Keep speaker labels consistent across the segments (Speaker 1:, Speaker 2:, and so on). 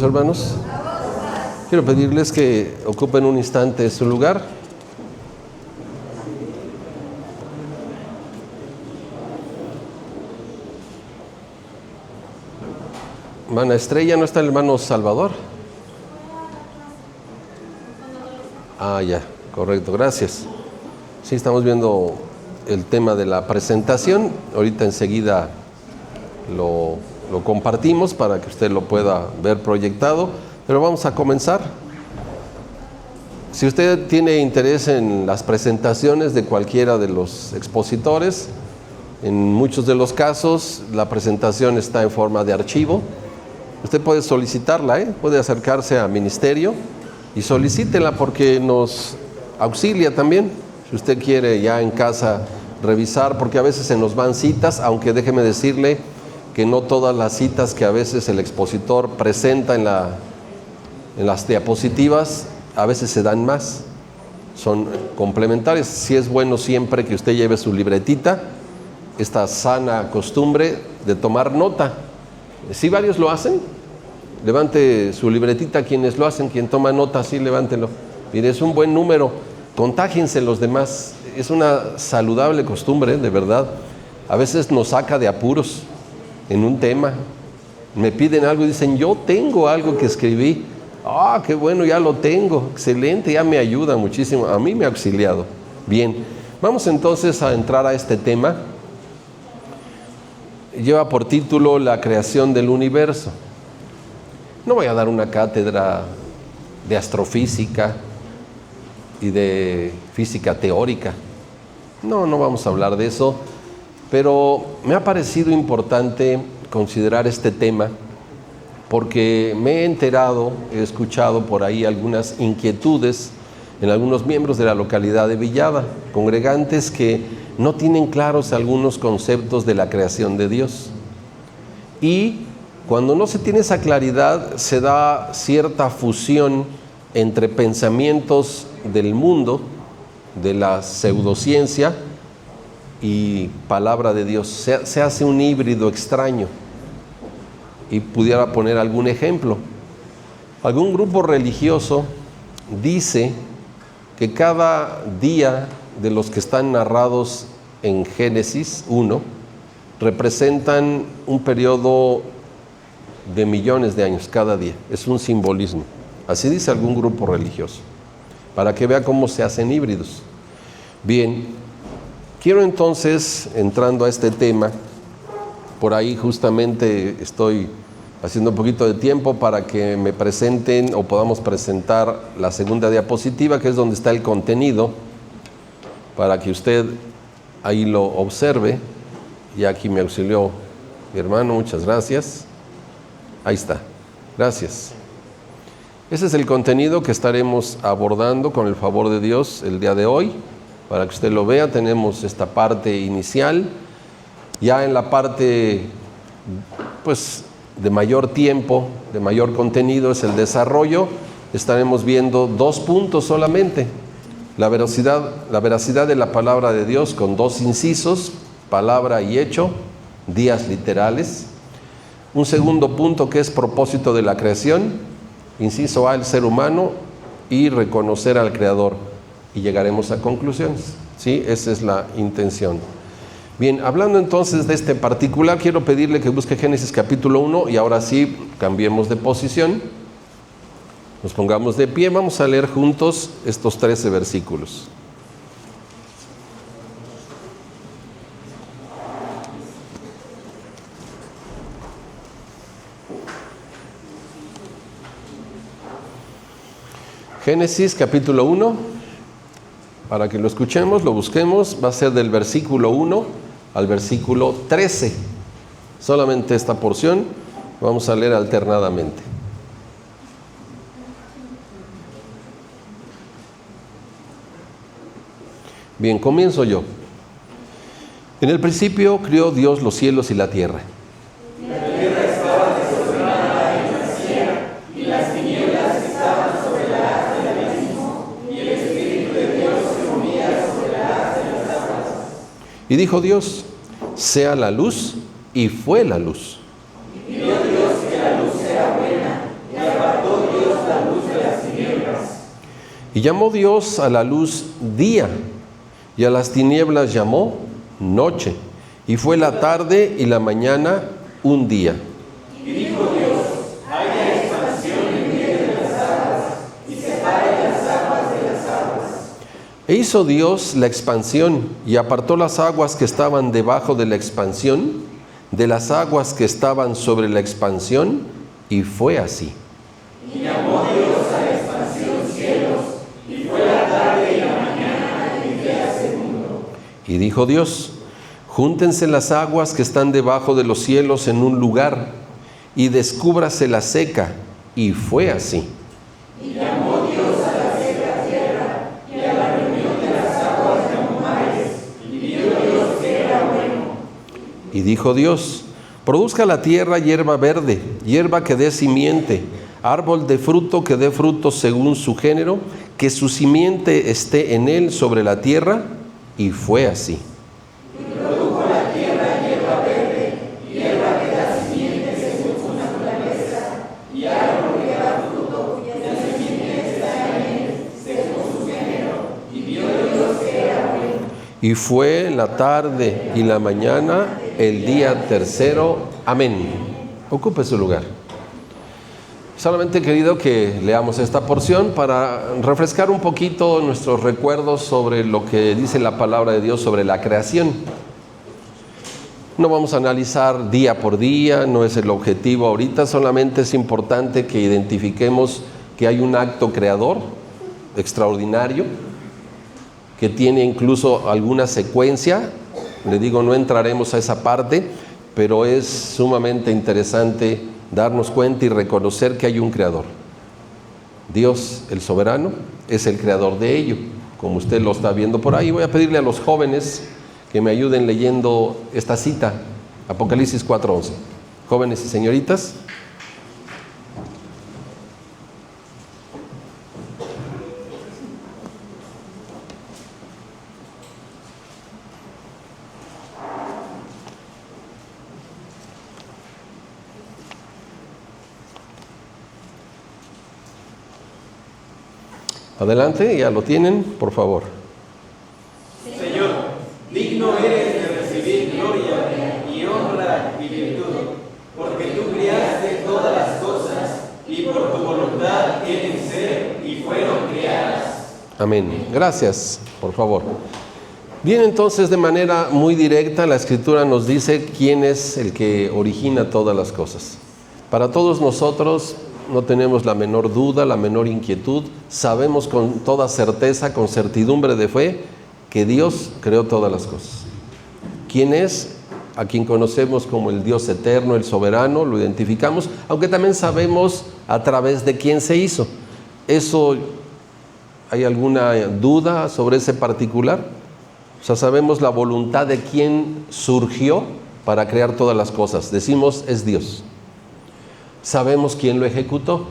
Speaker 1: Hermanos, quiero pedirles que ocupen un instante su lugar. Hermana Estrella, ¿no está el hermano Salvador? Ya, correcto, gracias. Sí, estamos viendo el tema de la presentación. Ahorita enseguida lo compartimos para que usted lo pueda ver proyectado, pero vamos a comenzar. Si usted tiene interés en las presentaciones de cualquiera de los expositores, en muchos de los casos la presentación está en forma de archivo. Usted puede solicitarla, puede acercarse a ministerio y solicítela porque nos auxilia también. Si usted quiere ya en casa revisar, porque a veces se nos van citas, aunque déjeme decirle que no todas las citas que a veces el expositor presenta en las diapositivas, a veces se dan más, son complementarias. Sí es bueno siempre que usted lleve su libretita, esta sana costumbre de tomar nota. Si varios lo hacen, levante su libretita, quienes lo hacen, quien toma nota, sí, levántelo. Mire, es un buen número, contágiense los demás, es una saludable costumbre, de verdad. A veces nos saca de apuros en un tema, me piden algo y dicen, yo tengo algo que escribí, qué bueno, ya lo tengo, excelente, ya me ayuda muchísimo, a mí me ha auxiliado. Bien, vamos entonces a entrar a este tema. Lleva por título la creación del universo. No voy a dar una cátedra de astrofísica y de física teórica, no vamos a hablar de eso. Pero me ha parecido importante considerar este tema porque me he enterado, he escuchado por ahí algunas inquietudes en algunos miembros de la localidad de Villada, congregantes que no tienen claros algunos conceptos de la creación de Dios. Y cuando no se tiene esa claridad, se da cierta fusión entre pensamientos del mundo, de la pseudociencia, y palabra de Dios. Se hace un híbrido extraño. Y pudiera poner algún ejemplo. Algún grupo religioso dice que cada día de los que están narrados en Génesis 1 representan un periodo de millones de años cada día. Es un simbolismo. Así dice algún grupo religioso, para que vea cómo se hacen híbridos. Bien, quiero entonces, entrando a este tema, por ahí justamente estoy haciendo un poquito de tiempo para que me presenten o podamos presentar la segunda diapositiva, que es donde está el contenido, para que usted ahí lo observe. Y aquí me auxilió mi hermano, muchas gracias. Ahí está, gracias. Ese es el contenido que estaremos abordando con el favor de Dios el día de hoy. Para que usted lo vea, tenemos esta parte inicial. Ya en la parte de mayor tiempo, de mayor contenido, es el desarrollo. Estaremos viendo 2 puntos solamente. La veracidad de la palabra de Dios, con 2 incisos, palabra y hecho, días literales. Un segundo punto que es propósito de la creación, inciso A, el ser humano, y reconocer al Creador. Y llegaremos a conclusiones, ¿sí? Esa es la intención. Bien, hablando entonces de este particular, quiero pedirle que busque Génesis capítulo 1 y ahora sí, cambiemos de posición. Nos pongamos de pie, vamos a leer juntos estos 13 versículos. Génesis capítulo 1. Para que lo escuchemos, lo busquemos, va a ser del versículo 1 al versículo 13. Solamente esta porción vamos a leer alternadamente. Bien, comienzo yo. En el principio creó Dios los cielos y la tierra. Y dijo Dios, sea la luz, y fue la luz. Y vio Dios que la luz era buena, y Y llamó Dios a la luz día, y a las tinieblas llamó noche. Y fue la tarde y la mañana un día.
Speaker 2: Y dijo Dios: haya expansión en medio de las aguas, y separe las aguas de las aguas.
Speaker 1: E hizo Dios la expansión, y apartó las aguas que estaban debajo de la expansión, de las aguas que estaban sobre la expansión, y fue así.
Speaker 2: Y llamó Dios a la expansión cielos, y fue la tarde y la mañana el día segundo.
Speaker 1: Y dijo Dios: júntense las aguas que están debajo de los cielos en un lugar, y descúbrase la seca, y fue así.
Speaker 2: Y llamó Dios a la seca tierra, y a la reunión de las aguas llamó mares, y vio Dios que era bueno.
Speaker 1: Y dijo Dios: produzca la tierra hierba verde, hierba que dé simiente, árbol de fruto que dé fruto según su género, que su simiente esté en él sobre la tierra, y fue así.
Speaker 2: Y produjo la tierra hierba verde, hierba que da simiente según su naturaleza, y árbol que da fruto, cuya simiente está en él según su género, y vio Dios que era bueno.
Speaker 1: Y fue la tarde y la mañana el día tercero. Amén. Ocupe su lugar. Solamente he querido que leamos esta porción para refrescar un poquito nuestros recuerdos sobre lo que dice la palabra de Dios sobre la creación. No vamos a analizar día por día, no es el objetivo ahorita, solamente es importante que identifiquemos que hay un acto creador extraordinario, que tiene incluso alguna secuencia. Le digo, no entraremos a esa parte, pero es sumamente interesante darnos cuenta y reconocer que hay un creador. Dios, el soberano, es el creador de ello, como usted lo está viendo por ahí. Voy a pedirle a los jóvenes que me ayuden leyendo esta cita, Apocalipsis 4:11. Jóvenes y señoritas. Adelante, ya lo tienen, por favor.
Speaker 2: Señor, digno eres de recibir gloria y honra y virtud, porque tú creaste todas las cosas y por tu voluntad tienen ser y fueron creadas.
Speaker 1: Amén. Gracias, por favor. Bien, entonces, de manera muy directa, la Escritura nos dice quién es el que origina todas las cosas. Para todos nosotros no tenemos la menor duda, la menor inquietud. Sabemos con toda certeza, con certidumbre de fe, que Dios creó todas las cosas. ¿Quién es? A quien conocemos como el Dios eterno, el soberano, lo identificamos, aunque también sabemos a través de quién se hizo. ¿Eso hay alguna duda sobre ese particular? O sea, sabemos la voluntad de quién surgió para crear todas las cosas. Decimos, es Dios. Sabemos quién lo ejecutó.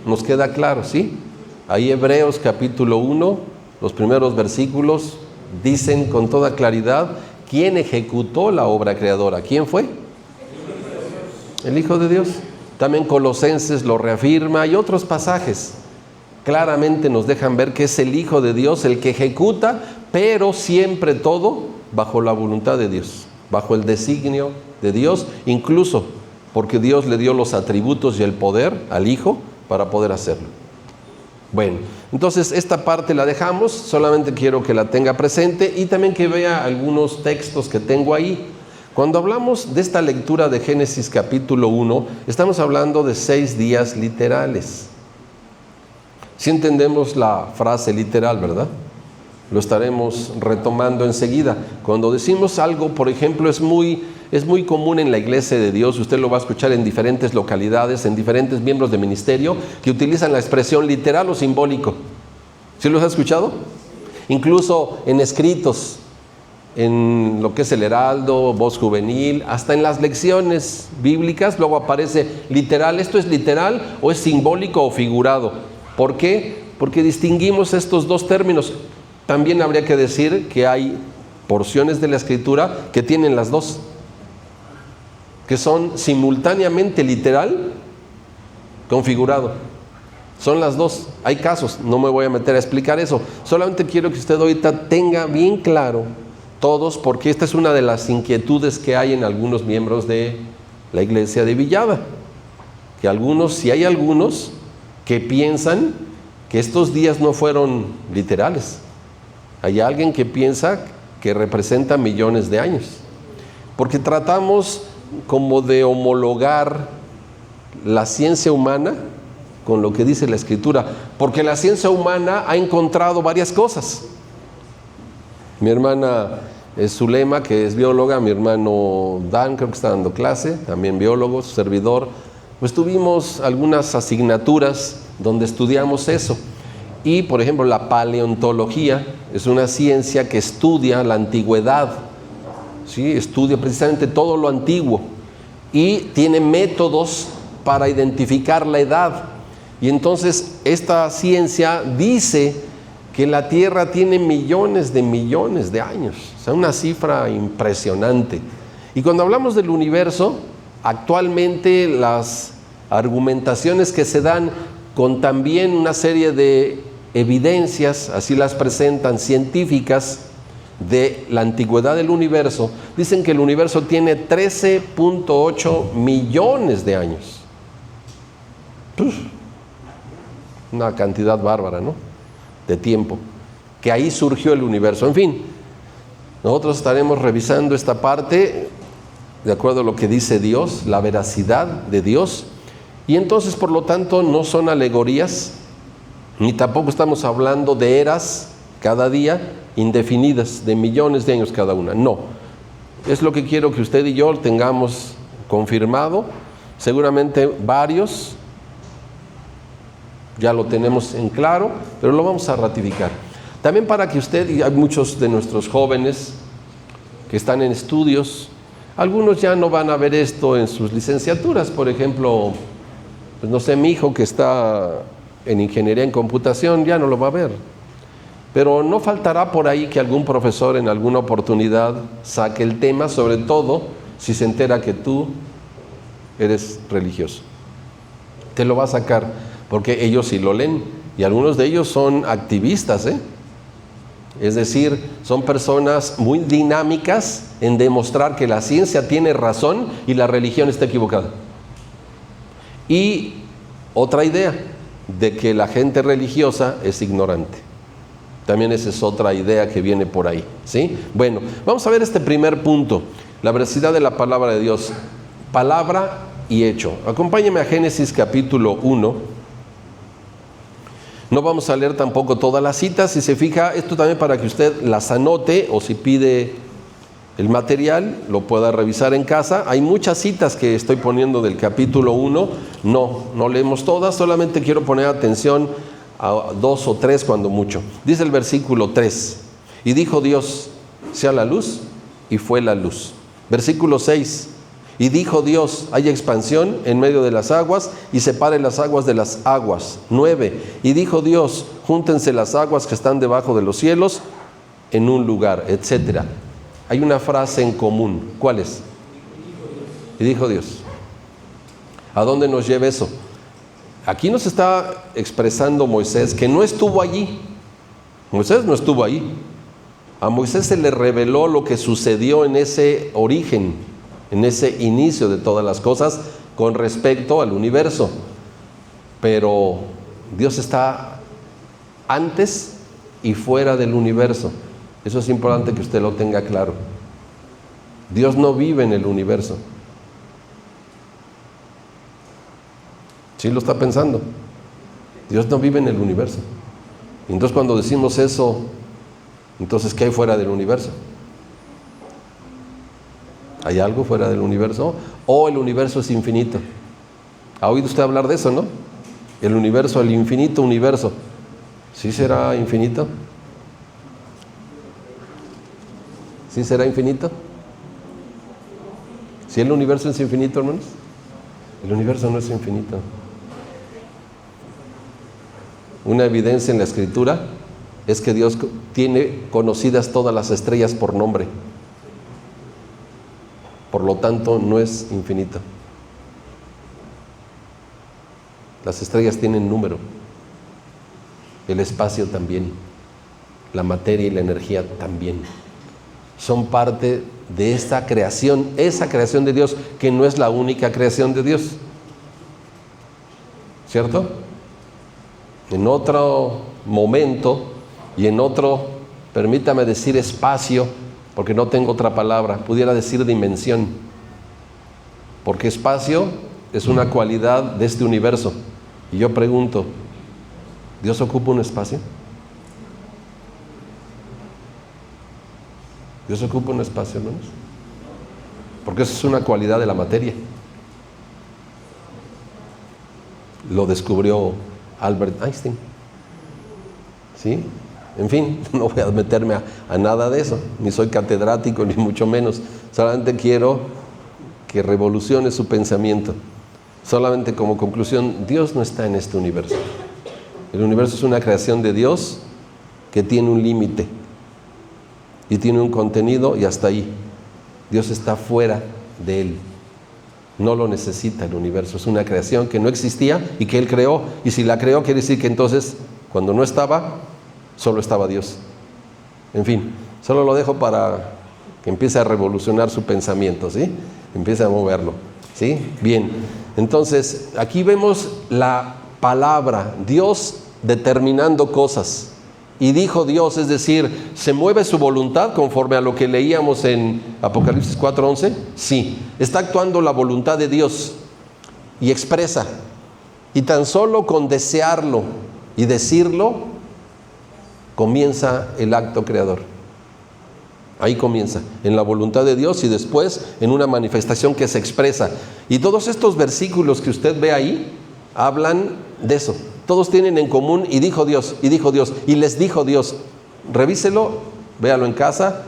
Speaker 1: Nos queda claro, ¿sí? Ahí Hebreos capítulo 1, los primeros versículos dicen con toda claridad quién ejecutó la obra creadora. ¿Quién fue? El Hijo de Dios. También Colosenses lo reafirma y otros pasajes claramente nos dejan ver que es el Hijo de Dios el que ejecuta, pero siempre todo bajo la voluntad de Dios, bajo el designio de Dios, incluso porque Dios le dio los atributos y el poder al Hijo para poder hacerlo. Bueno, entonces esta parte la dejamos, solamente quiero que la tenga presente y también que vea algunos textos que tengo ahí. Cuando hablamos de esta lectura de Génesis capítulo 1, estamos hablando de 6 días literales. Si entendemos la frase literal, ¿verdad? Lo estaremos retomando enseguida. Cuando decimos algo, por ejemplo, es muy común en la Iglesia de Dios, usted lo va a escuchar en diferentes localidades, en diferentes miembros de ministerio, que utilizan la expresión literal o simbólico. ¿Sí los ha escuchado? Incluso en escritos, en lo que es el Heraldo, Voz Juvenil, hasta en las lecciones bíblicas, luego aparece literal. ¿Esto es literal o es simbólico o figurado? ¿Por qué? Porque distinguimos estos dos términos. También habría que decir que hay porciones de la Escritura que tienen las dos, que son simultáneamente literal con figurado. Son las dos. Hay casos, no me voy a meter a explicar eso. Solamente quiero que usted ahorita tenga bien claro todos, porque esta es una de las inquietudes que hay en algunos miembros de la iglesia de Villada. Que algunos, si hay algunos que piensan que estos días no fueron literales. Hay alguien que piensa que representa millones de años. Porque tratamos como de homologar la ciencia humana con lo que dice la Escritura, porque la ciencia humana ha encontrado varias cosas. Mi hermana Zulema, que es bióloga, mi hermano Dan, creo que está dando clase, también biólogo, su servidor, pues tuvimos algunas asignaturas donde estudiamos eso. Y, por ejemplo, la paleontología es una ciencia que estudia la antigüedad, ¿sí? Estudia precisamente todo lo antiguo y tiene métodos para identificar la edad. Y entonces esta ciencia dice que la Tierra tiene millones de años, o sea, una cifra impresionante. Y cuando hablamos del universo, actualmente las argumentaciones que se dan con también una serie de evidencias, así las presentan, científicas, de la antigüedad del universo, dicen que el universo tiene 13.8 millones de años. Una cantidad bárbara, ¿no?, de tiempo, que ahí surgió el universo. En fin, nosotros estaremos revisando esta parte de acuerdo a lo que dice Dios, la veracidad de Dios, y entonces, por lo tanto, no son alegorías, ni tampoco estamos hablando de eras cada día indefinidas, de millones de años cada una. No, es lo que quiero que usted y yo tengamos confirmado. Seguramente varios ya lo tenemos en claro, pero lo vamos a ratificar. También para que usted, y hay muchos de nuestros jóvenes que están en estudios, algunos ya no van a ver esto en sus licenciaturas. Por ejemplo, pues no sé, mi hijo que está en ingeniería en computación ya no lo va a ver. Pero no faltará por ahí que algún profesor en alguna oportunidad saque el tema, sobre todo si se entera que tú eres religioso. Te lo va a sacar, porque ellos sí lo leen, y algunos de ellos son activistas, es decir, son personas muy dinámicas en demostrar que la ciencia tiene razón y la religión está equivocada. Y otra idea, de que la gente religiosa es ignorante. También esa es otra idea que viene por ahí, ¿sí? Bueno, vamos a ver este primer punto, la veracidad de la palabra de Dios, palabra y hecho. Acompáñeme a Génesis capítulo 1. No vamos a leer tampoco todas las citas. Si se fija, esto también para que usted las anote, o si pide el material, lo pueda revisar en casa. Hay muchas citas que estoy poniendo del capítulo 1. No leemos todas, solamente quiero poner atención a 2 o 3 cuando mucho. Dice el versículo 3: y dijo Dios, sea la luz, y fue la luz. Versículo 6: y dijo Dios, haya expansión en medio de las aguas, y separe las aguas de las aguas. 9: y dijo Dios, júntense las aguas que están debajo de los cielos en un lugar, etc. Hay una frase en común. ¿Cuál es? Y dijo Dios. ¿A dónde nos lleva eso? Aquí nos está expresando Moisés que no estuvo allí. Moisés no estuvo ahí. A Moisés se le reveló lo que sucedió en ese origen, en ese inicio de todas las cosas con respecto al universo. Pero Dios está antes y fuera del universo. Eso es importante que usted lo tenga claro. Dios no vive en el universo. ¿Sí lo está pensando? Dios no vive en el universo. Y entonces cuando decimos eso, entonces ¿qué hay fuera del universo? ¿Hay algo fuera del universo? ¿O el universo es infinito? ¿Ha oído usted hablar de eso, no? El universo, el infinito universo. ¿Sí será infinito? ¿Sí será infinito? ¿Sí el universo es infinito, hermanos? El universo no es infinito. Una evidencia en la Escritura es que Dios tiene conocidas todas las estrellas por nombre. Por lo tanto, no es infinito. Las estrellas tienen número. el espacio también, la materia y la energía también. Son parte de esta creación, esa creación de Dios, que no es la única creación de Dios. ¿Cierto? En otro momento y en otro, permítame decir espacio, porque no tengo otra palabra, pudiera decir dimensión. Porque espacio es una cualidad de este universo. Y yo pregunto, ¿Dios ocupa un espacio? ¿Dios ocupa un espacio, hermanos? Porque eso es una cualidad de la materia. Lo descubrió Albert Einstein. ¿Sí? En fin, no voy a meterme a nada de eso, ni soy catedrático, ni mucho menos. Solamente quiero que revolucione su pensamiento. Solamente como conclusión, Dios no está en este universo. El universo es una creación de Dios que tiene un límite y tiene un contenido y hasta ahí. Dios está fuera de él. No lo necesita el universo. Es una creación que no existía y que Él creó. Y si la creó, quiere decir que entonces, cuando no estaba, solo estaba Dios. En fin, solo lo dejo para que empiece a revolucionar su pensamiento, ¿sí? Empiece a moverlo, ¿sí? Bien, entonces, aquí vemos la palabra, Dios determinando cosas. Y dijo Dios, es decir, ¿se mueve su voluntad conforme a lo que leíamos en Apocalipsis 4:11? Sí, está actuando la voluntad de Dios y expresa. Y tan solo con desearlo y decirlo, comienza el acto creador. Ahí comienza, en la voluntad de Dios y después en una manifestación que se expresa. Y todos estos versículos que usted ve ahí, hablan de eso. Todos tienen en común, y dijo Dios, y dijo Dios, y les dijo Dios. Revíselo, véalo en casa,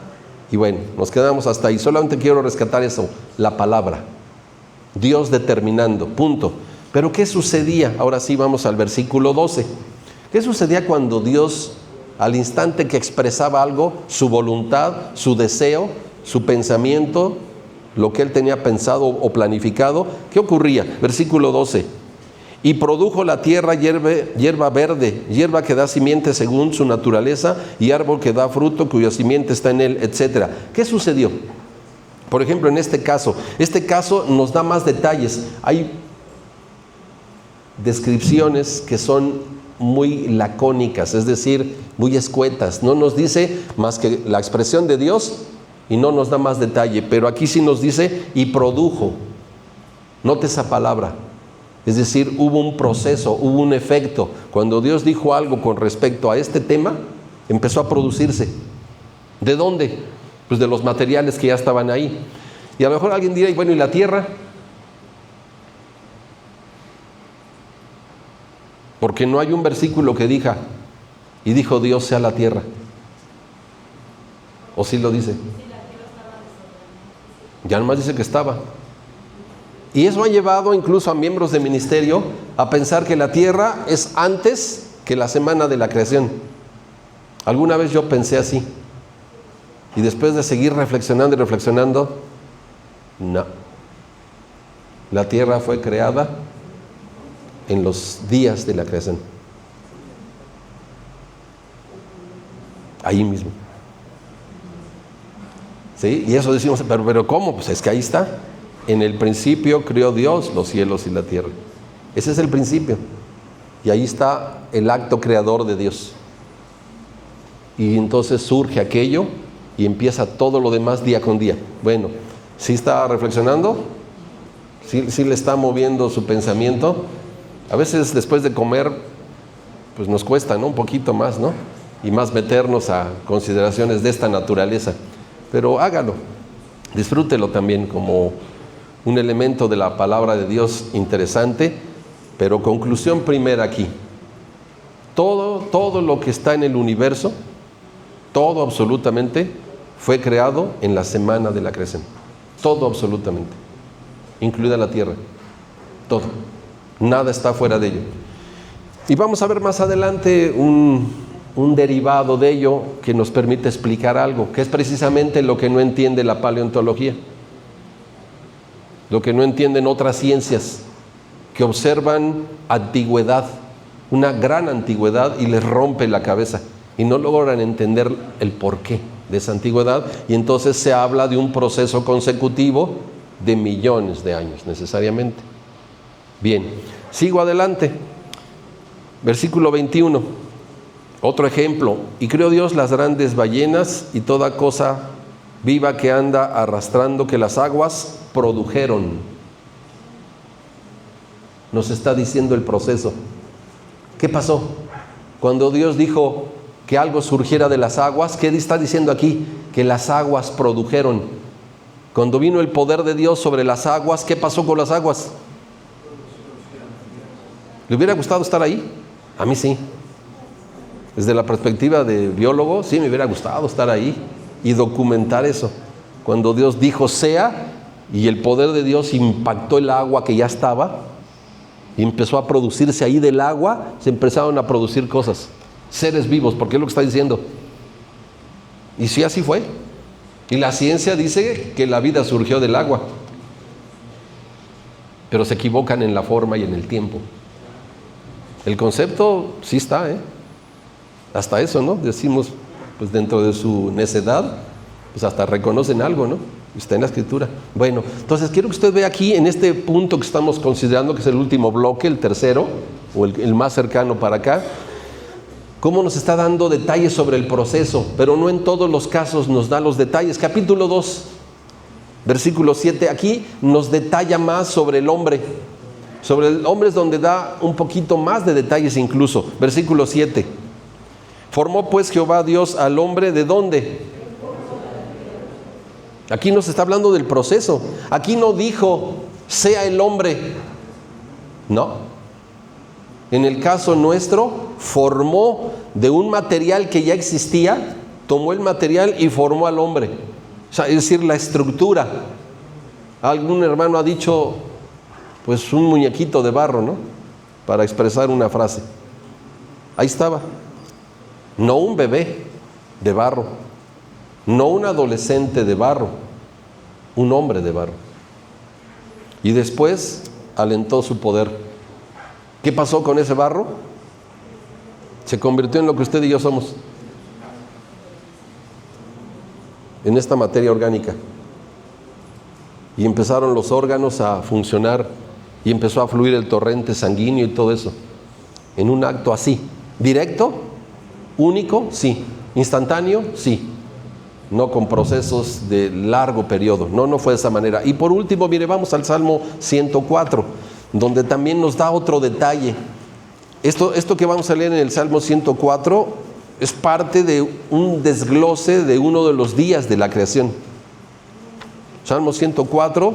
Speaker 1: y bueno, nos quedamos hasta ahí. Solamente quiero rescatar eso, la palabra. Dios determinando, punto. Pero ¿qué sucedía? Ahora sí vamos al versículo 12. ¿Qué sucedía cuando Dios, al instante que expresaba algo, su voluntad, su deseo, su pensamiento, lo que Él tenía pensado o planificado, qué ocurría? Versículo 12. Y produjo la tierra hierba verde, hierba que da simiente según su naturaleza, y árbol que da fruto cuya simiente está en él, etc. ¿Qué sucedió? Por ejemplo, en este caso nos da más detalles. Hay descripciones que son muy lacónicas, es decir, muy escuetas. No nos dice más que la expresión de Dios y no nos da más detalle, pero aquí sí nos dice y produjo. Note esa palabra. Es decir, hubo un proceso, hubo un efecto. Cuando Dios dijo algo con respecto a este tema, empezó a producirse. ¿De dónde? Pues de los materiales que ya estaban ahí. Y a lo mejor alguien dirá, bueno, ¿y la tierra? Porque no hay un versículo que diga, y dijo Dios sea la tierra. ¿O sí lo dice? Ya nomás dice que estaba. Y eso ha llevado incluso a miembros de ministerio a pensar que la tierra es antes que la semana de la creación. Alguna vez yo pensé así. Y después de seguir reflexionando y reflexionando, no. La tierra fue creada en los días de la creación. Ahí mismo. ¿Sí? Y eso decimos, pero ¿cómo? Pues es que ahí está. En el principio creó Dios los cielos y la tierra. Ese es el principio. Y ahí está el acto creador de Dios. Y entonces surge aquello y empieza todo lo demás día con día. Bueno, ¿sí está reflexionando? ¿Sí le está moviendo su pensamiento? A veces después de comer, pues nos cuesta, ¿no? Un poquito más, ¿no? Y más meternos a consideraciones de esta naturaleza. Pero hágalo. Disfrútelo también como un elemento de la palabra de Dios interesante, pero conclusión primera aquí. Todo lo que está en el universo, todo absolutamente, fue creado en la semana de la creación. Todo absolutamente, incluida la tierra. Todo. Nada está fuera de ello. Y vamos a ver más adelante un derivado de ello que nos permite explicar algo, que es precisamente lo que no entiende la paleontología. Lo que no entienden otras ciencias que observan antigüedad una gran antigüedad y les rompe la cabeza y no logran entender el porqué de esa antigüedad, y entonces se habla de un proceso consecutivo de millones de años necesariamente. Bien, sigo adelante. Versículo 21, otro ejemplo. Y creó Dios las grandes ballenas y toda cosa viva que anda arrastrando, que las aguas produjeron. Nos está diciendo el proceso. ¿Qué pasó? Cuando Dios dijo que algo surgiera de las aguas, ¿qué está diciendo aquí? Que las aguas produjeron. Cuando vino el poder de Dios sobre las aguas, ¿qué pasó con las aguas? ¿Le hubiera gustado estar ahí? A mí sí. Desde la perspectiva de biólogo, sí me hubiera gustado estar ahí y documentar eso. Cuando Dios dijo sea, y el poder de Dios impactó el agua que ya estaba, y empezó a producirse ahí del agua, se empezaron a producir cosas, seres vivos, porque es lo que está diciendo. Y sí, así fue. Y la ciencia dice que la vida surgió del agua, pero se equivocan en la forma y en el tiempo. El concepto sí está, hasta eso, ¿no? Decimos, pues dentro de su necedad, pues hasta reconocen algo, ¿no? Está en la Escritura. Bueno, entonces quiero que usted vea aquí en este punto que estamos considerando, que es el último bloque, el tercero, o el más cercano para acá, cómo nos está dando detalles sobre el proceso, pero no en todos los casos nos da los detalles. Capítulo 2, versículo 7, aquí nos detalla más sobre el hombre. Sobre el hombre es donde da un poquito más de detalles incluso. Versículo 7. Formó pues Jehová Dios al hombre, ¿de dónde? Aquí nos está hablando del proceso. Aquí no dijo, sea el hombre. No. En el caso nuestro, formó de un material que ya existía, tomó el material y formó al hombre. O sea, es decir, la estructura. Algún hermano ha dicho, pues un muñequito de barro, ¿no? Para expresar una frase. Ahí estaba. No un bebé de barro, no un adolescente de barro, un hombre de barro. Y después alentó su poder. ¿Qué pasó con ese barro? Se convirtió en lo que usted y yo somos, en esta materia orgánica. Y empezaron los órganos a funcionar y empezó a fluir el torrente sanguíneo y todo eso. En un acto así, directo, único, sí. Instantáneo, sí. No con procesos de largo periodo. No fue de esa manera. Y por último, mire, vamos al Salmo 104, donde también nos da otro detalle. Esto que vamos a leer en el Salmo 104 es parte de un desglose de uno de los días de la creación. Salmo 104,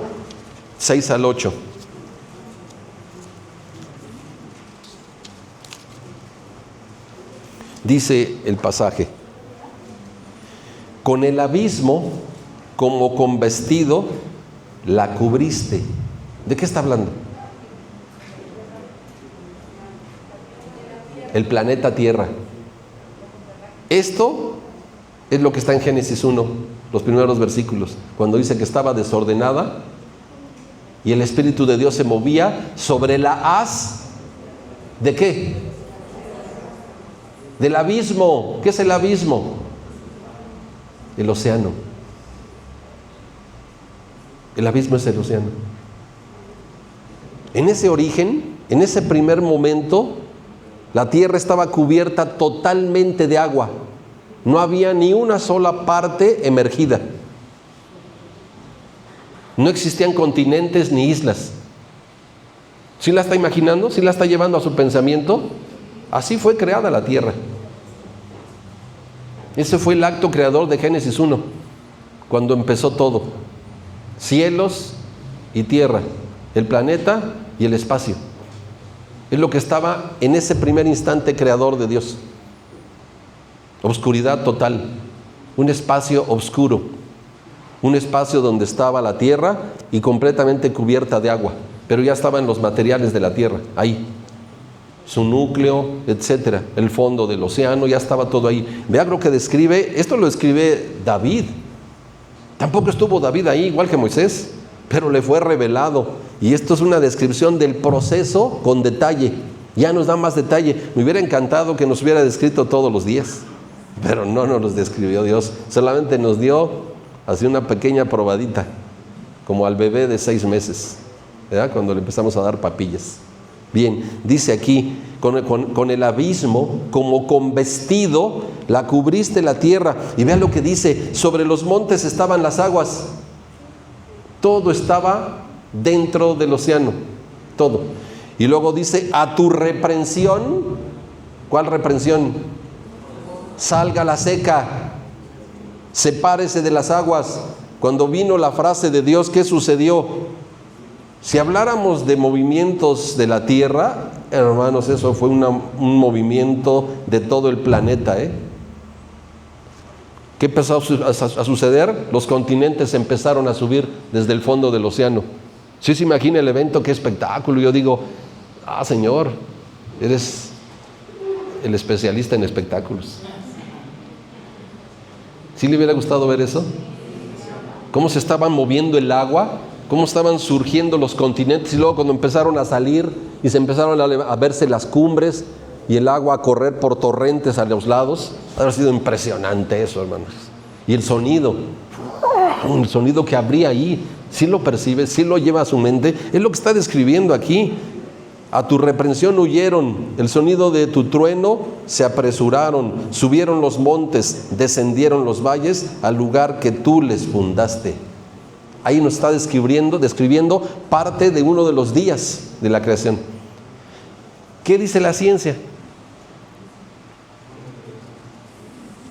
Speaker 1: 6 al 8. Dice el pasaje: con el abismo como con vestido la cubriste. ¿De qué está hablando? El planeta Tierra. Esto es lo que está en Génesis 1, los primeros versículos, cuando dice que estaba desordenada y el Espíritu de Dios se movía sobre la haz. ¿De qué? Del abismo. ¿Qué es el abismo? El océano. El abismo es el océano. En ese origen, en ese primer momento, la tierra estaba cubierta totalmente de agua. No había ni una sola parte emergida. No existían continentes ni islas. ¿Sí la está imaginando? ¿Sí la está llevando a su pensamiento? Así fue creada la tierra. Ese fue el acto creador de Génesis 1, cuando empezó todo. Cielos y tierra, el planeta y el espacio. Es lo que estaba en ese primer instante creador de Dios. Obscuridad total, un espacio oscuro, un espacio donde estaba la tierra y completamente cubierta de agua, pero ya estaban los materiales de la tierra, ahí. Su núcleo, etcétera, el fondo del océano, ya estaba todo ahí. Vea lo que describe, esto lo describe David. Tampoco estuvo David ahí, igual que Moisés, pero le fue revelado. Y esto es una descripción del proceso con detalle. Ya nos da más detalle. Me hubiera encantado que nos hubiera descrito todos los días, pero no nos los describió Dios. Solamente nos dio así una pequeña probadita, como al bebé de 6 meses, ¿verdad? Cuando le empezamos a dar papillas. Bien, dice aquí, con el abismo, como con vestido, la cubriste la tierra. Y vean lo que dice, sobre los montes estaban las aguas. Todo estaba dentro del océano, todo. Y luego dice, a tu reprensión, ¿cuál reprensión? Salga la seca, sepárese de las aguas. Cuando vino la frase de Dios, ¿qué sucedió? Si habláramos de movimientos de la tierra, hermanos, eso fue un movimiento de todo el planeta, ¿Qué empezó a suceder? Los continentes empezaron a subir desde el fondo del océano. Si se imagina el evento, qué espectáculo. Yo digo, Señor, eres el especialista en espectáculos. ¿Sí le hubiera gustado ver eso? Cómo se estaban moviendo el agua, cómo estaban surgiendo los continentes, y luego cuando empezaron a salir y se empezaron a verse las cumbres y el agua a correr por torrentes a los lados. Ha sido impresionante eso, hermanos. Y el sonido que habría ahí, si lo percibe, si lo lleva a su mente, es lo que está describiendo aquí. A tu reprensión huyeron, el sonido de tu trueno se apresuraron, subieron los montes, descendieron los valles al lugar que tú les fundaste. Ahí nos está describiendo parte de uno de los días de la creación. ¿Qué dice la ciencia?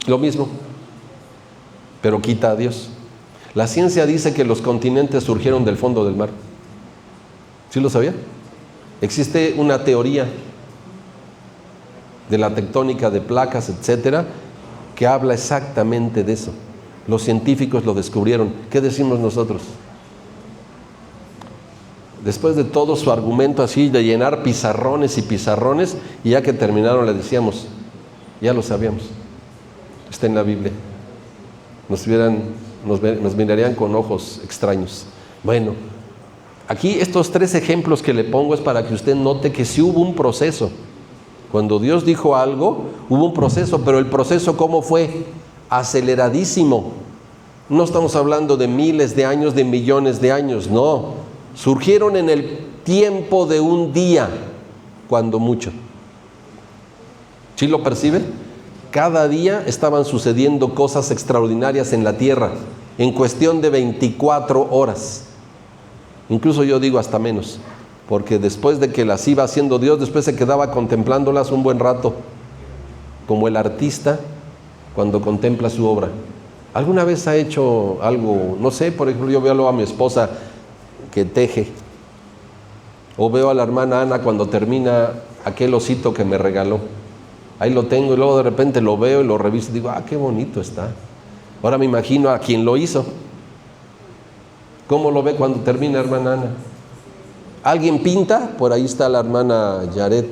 Speaker 1: Lo mismo, pero quita a Dios. La ciencia dice que los continentes surgieron del fondo del mar. ¿Sí lo sabía? Existe una teoría de la tectónica de placas, etcétera, que habla exactamente de eso. Los científicos lo descubrieron. ¿Qué decimos nosotros? Después de todo su argumento así, de llenar pizarrones y pizarrones, y ya que terminaron le decíamos, ya lo sabíamos, está en la Biblia. Nos mirarían con ojos extraños. Bueno, aquí estos 3 ejemplos que le pongo es para que usted note que sí hubo un proceso. Cuando Dios dijo algo, hubo un proceso, pero el proceso ¿cómo fue? Aceleradísimo. No estamos hablando de miles de años, de millones de años, no. Surgieron en el tiempo de un día, cuando mucho. ¿Sí lo percibe? Cada día estaban sucediendo cosas extraordinarias en la tierra, en cuestión de 24 horas. Incluso yo digo hasta menos, porque después de que las iba haciendo Dios, después se quedaba contemplándolas un buen rato, como el artista cuando contempla su obra. ¿Alguna vez ha hecho algo? No sé, por ejemplo, yo veo a mi esposa que teje, o veo a la hermana Ana cuando termina aquel osito que me regaló. Ahí lo tengo y luego de repente lo veo y lo reviso y digo, qué bonito está. Ahora me imagino a quien lo hizo. ¿Cómo lo ve cuando termina, hermana Ana? ¿Alguien pinta? Por ahí está la hermana Yaret.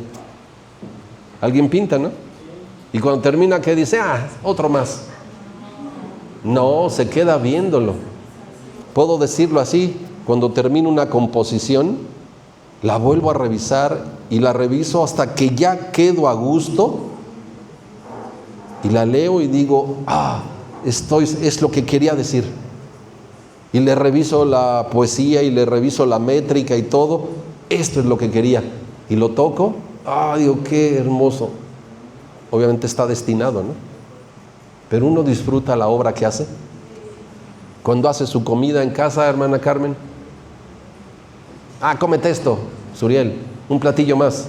Speaker 1: ¿Alguien pinta, no? Y cuando termina, ¿qué dice? Otro más. No, se queda viéndolo. Puedo decirlo así, cuando termino una composición, la vuelvo a revisar y la reviso hasta que ya quedo a gusto y la leo y digo, esto es lo que quería decir. Y le reviso la poesía y le reviso la métrica y todo, esto es lo que quería. Y lo toco, digo, qué hermoso. Obviamente está destinado, ¿no? Pero uno disfruta la obra que hace. Cuando hace su comida en casa, hermana Carmen, cómete esto, Suriel, un platillo más.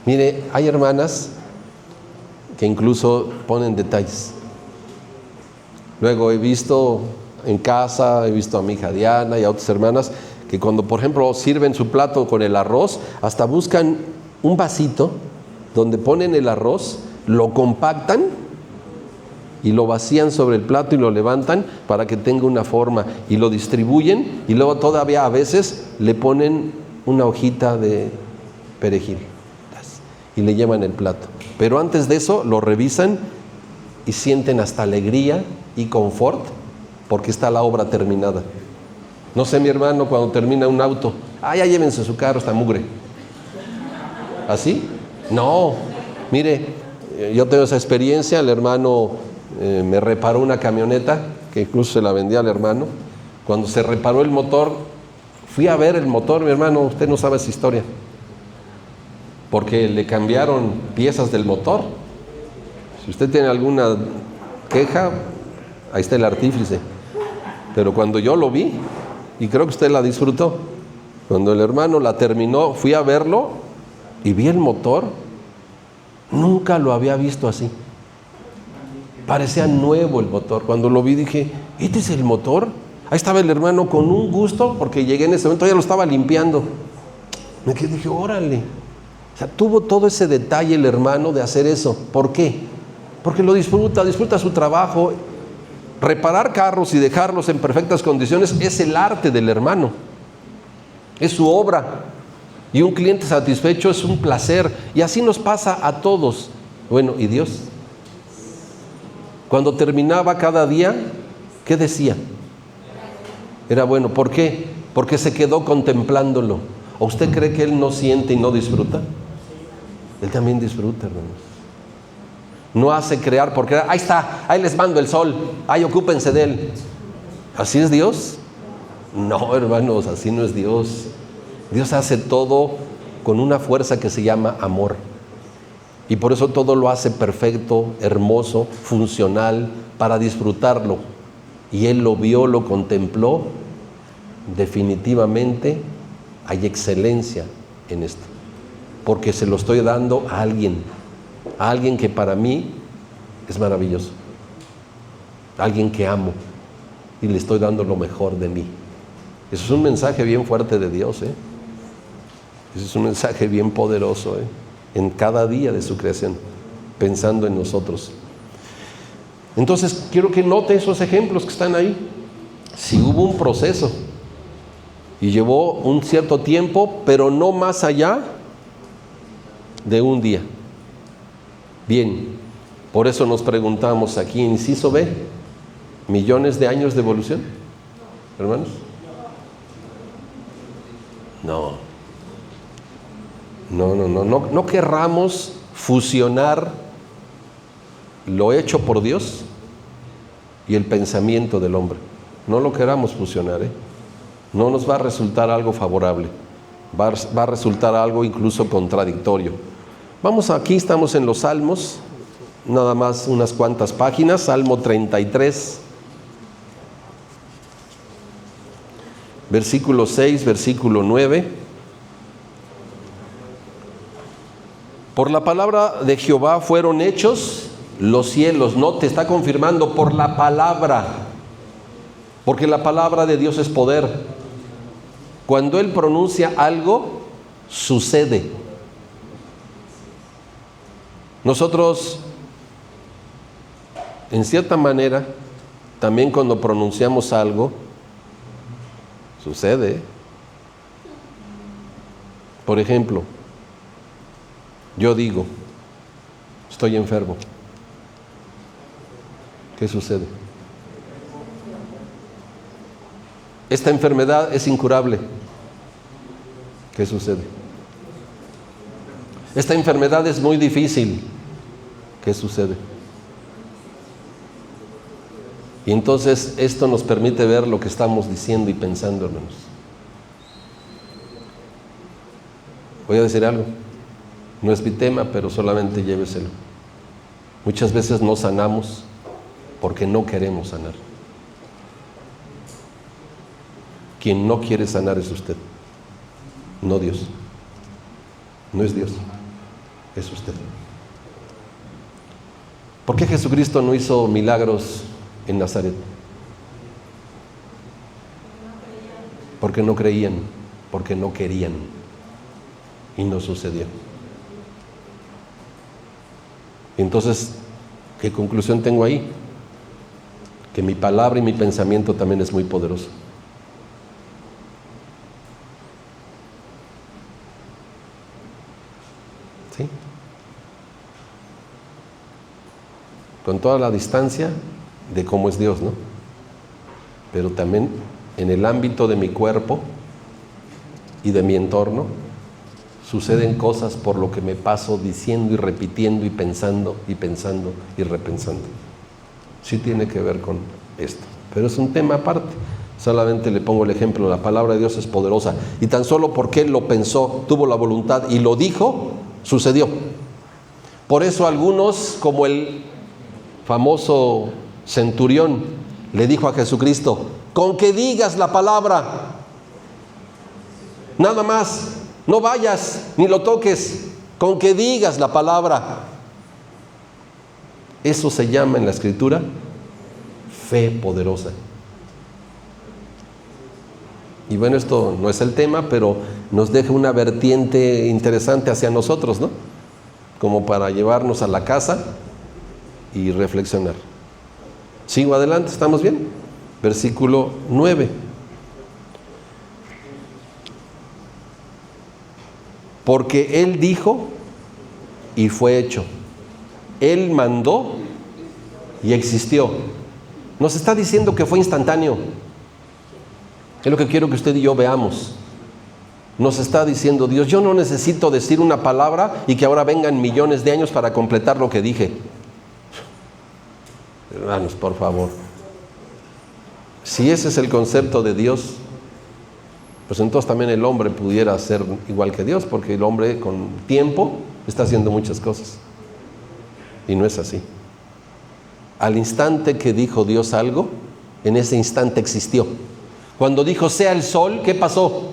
Speaker 1: Mire, hay hermanas que incluso ponen detalles. Luego he visto en casa, he visto a mi hija Diana y a otras hermanas que cuando, por ejemplo, sirven su plato con el arroz, hasta buscan un vasito donde ponen el arroz, lo compactan y lo vacían sobre el plato y lo levantan para que tenga una forma y lo distribuyen, y luego todavía a veces le ponen una hojita de perejil y le llevan el plato. Pero antes de eso lo revisan y sienten hasta alegría y confort porque está la obra terminada. No sé, mi hermano, cuando termina un auto, Ya llévense su carro, está mugre. ¿Así? No, mire, yo tengo esa experiencia. El hermano me reparó una camioneta, que incluso se la vendí al hermano. Cuando se reparó el motor, fui a ver el motor, mi hermano, usted no sabe esa historia, porque le cambiaron piezas del motor. Si usted tiene alguna queja, ahí está el artífice. Pero cuando yo lo vi, y creo que usted la disfrutó, cuando el hermano la terminó, fui a verlo y vi el motor. Nunca lo había visto así. Parecía nuevo el motor. Cuando lo vi dije, ¿este es el motor? Ahí estaba el hermano con un gusto, porque llegué en ese momento, ya lo estaba limpiando. Me quedé, dije, órale. O sea, tuvo todo ese detalle el hermano de hacer eso. ¿Por qué? Porque lo disfruta su trabajo. Reparar carros y dejarlos en perfectas condiciones es el arte del hermano. Es su obra. Y un cliente satisfecho es un placer. Y así nos pasa a todos. Bueno, ¿y Dios? Cuando terminaba cada día, ¿qué decía? Era bueno. ¿Por qué? Porque se quedó contemplándolo. ¿O usted cree que Él no siente y no disfruta? Él también disfruta, hermanos. No hace crear porque ahí está, ahí les mando el sol, ahí ocúpense de él. ¿Así es Dios? No, hermanos, así no es Dios. Dios hace todo con una fuerza que se llama amor. Y por eso todo lo hace perfecto, hermoso, funcional, para disfrutarlo. Y Él lo vio, lo contempló. Definitivamente hay excelencia en esto, porque se lo estoy dando a alguien que para mí es maravilloso, alguien que amo y le estoy dando lo mejor de mí. Eso es un mensaje bien fuerte de Dios, Eso es un mensaje bien poderoso, en cada día de su creación, pensando en nosotros. Entonces quiero que note esos ejemplos que están ahí. Si hubo un proceso y llevó un cierto tiempo, pero no más allá de un día. Bien, por eso nos preguntamos aquí, inciso B, ¿millones de años de evolución, hermanos? No querramos fusionar lo hecho por Dios y el pensamiento del hombre. No lo queramos fusionar, No nos va a resultar algo favorable, va a resultar algo incluso contradictorio. Aquí estamos en los Salmos, nada más unas cuantas páginas. Salmo 33, versículo 6, versículo 9. Por la palabra de Jehová fueron hechos los cielos. No, te está confirmando por la palabra, porque la palabra de Dios es poder. Cuando Él pronuncia algo, sucede. Nosotros, en cierta manera, también cuando pronunciamos algo, sucede. Por ejemplo, yo digo, estoy enfermo. ¿Qué sucede? Esta enfermedad es incurable. ¿Qué sucede? Esta enfermedad es muy difícil. ¿Qué sucede? Y entonces esto nos permite ver lo que estamos diciendo y pensando, hermanos. Voy a decir algo. No es mi tema, pero solamente lléveselo. Muchas veces no sanamos porque no queremos sanar. Quien no quiere sanar es usted, no Dios. No es Dios, es usted. ¿Por qué Jesucristo no hizo milagros en Nazaret? Porque no creían, porque no querían, y no sucedió. Entonces, ¿qué conclusión tengo ahí? Que mi palabra y mi pensamiento también es muy poderoso. ¿Sí? Con toda la distancia de cómo es Dios, ¿no? Pero también en el ámbito de mi cuerpo y de mi entorno, suceden cosas por lo que me paso diciendo y repitiendo y pensando y pensando y repensando. Sí tiene que ver con esto, pero es un tema aparte. Solamente le pongo el ejemplo, la palabra de Dios es poderosa y tan solo porque Él lo pensó, tuvo la voluntad y lo dijo, sucedió. Por eso algunos, como el famoso centurión, le dijo a Jesucristo: con que digas la palabra, nada más, no vayas ni lo toques, con que digas la palabra. Eso se llama en la Escritura fe poderosa. Y bueno, esto no es el tema, pero nos deja una vertiente interesante hacia nosotros, ¿no? Como para llevarnos a la casa y reflexionar. Sigo adelante, ¿estamos bien? Versículo 9. Porque Él dijo y fue hecho. Él mandó y existió. Nos está diciendo que fue instantáneo. Es lo que quiero que usted y yo veamos. Nos está diciendo Dios: yo no necesito decir una palabra y que ahora vengan millones de años para completar lo que dije. Hermanos, por favor. Si ese es el concepto de Dios, pues entonces también el hombre pudiera ser igual que Dios, porque el hombre con tiempo está haciendo muchas cosas. Y no es así. Al instante que dijo Dios algo, en ese instante existió. Cuando dijo sea el sol, ¿qué pasó?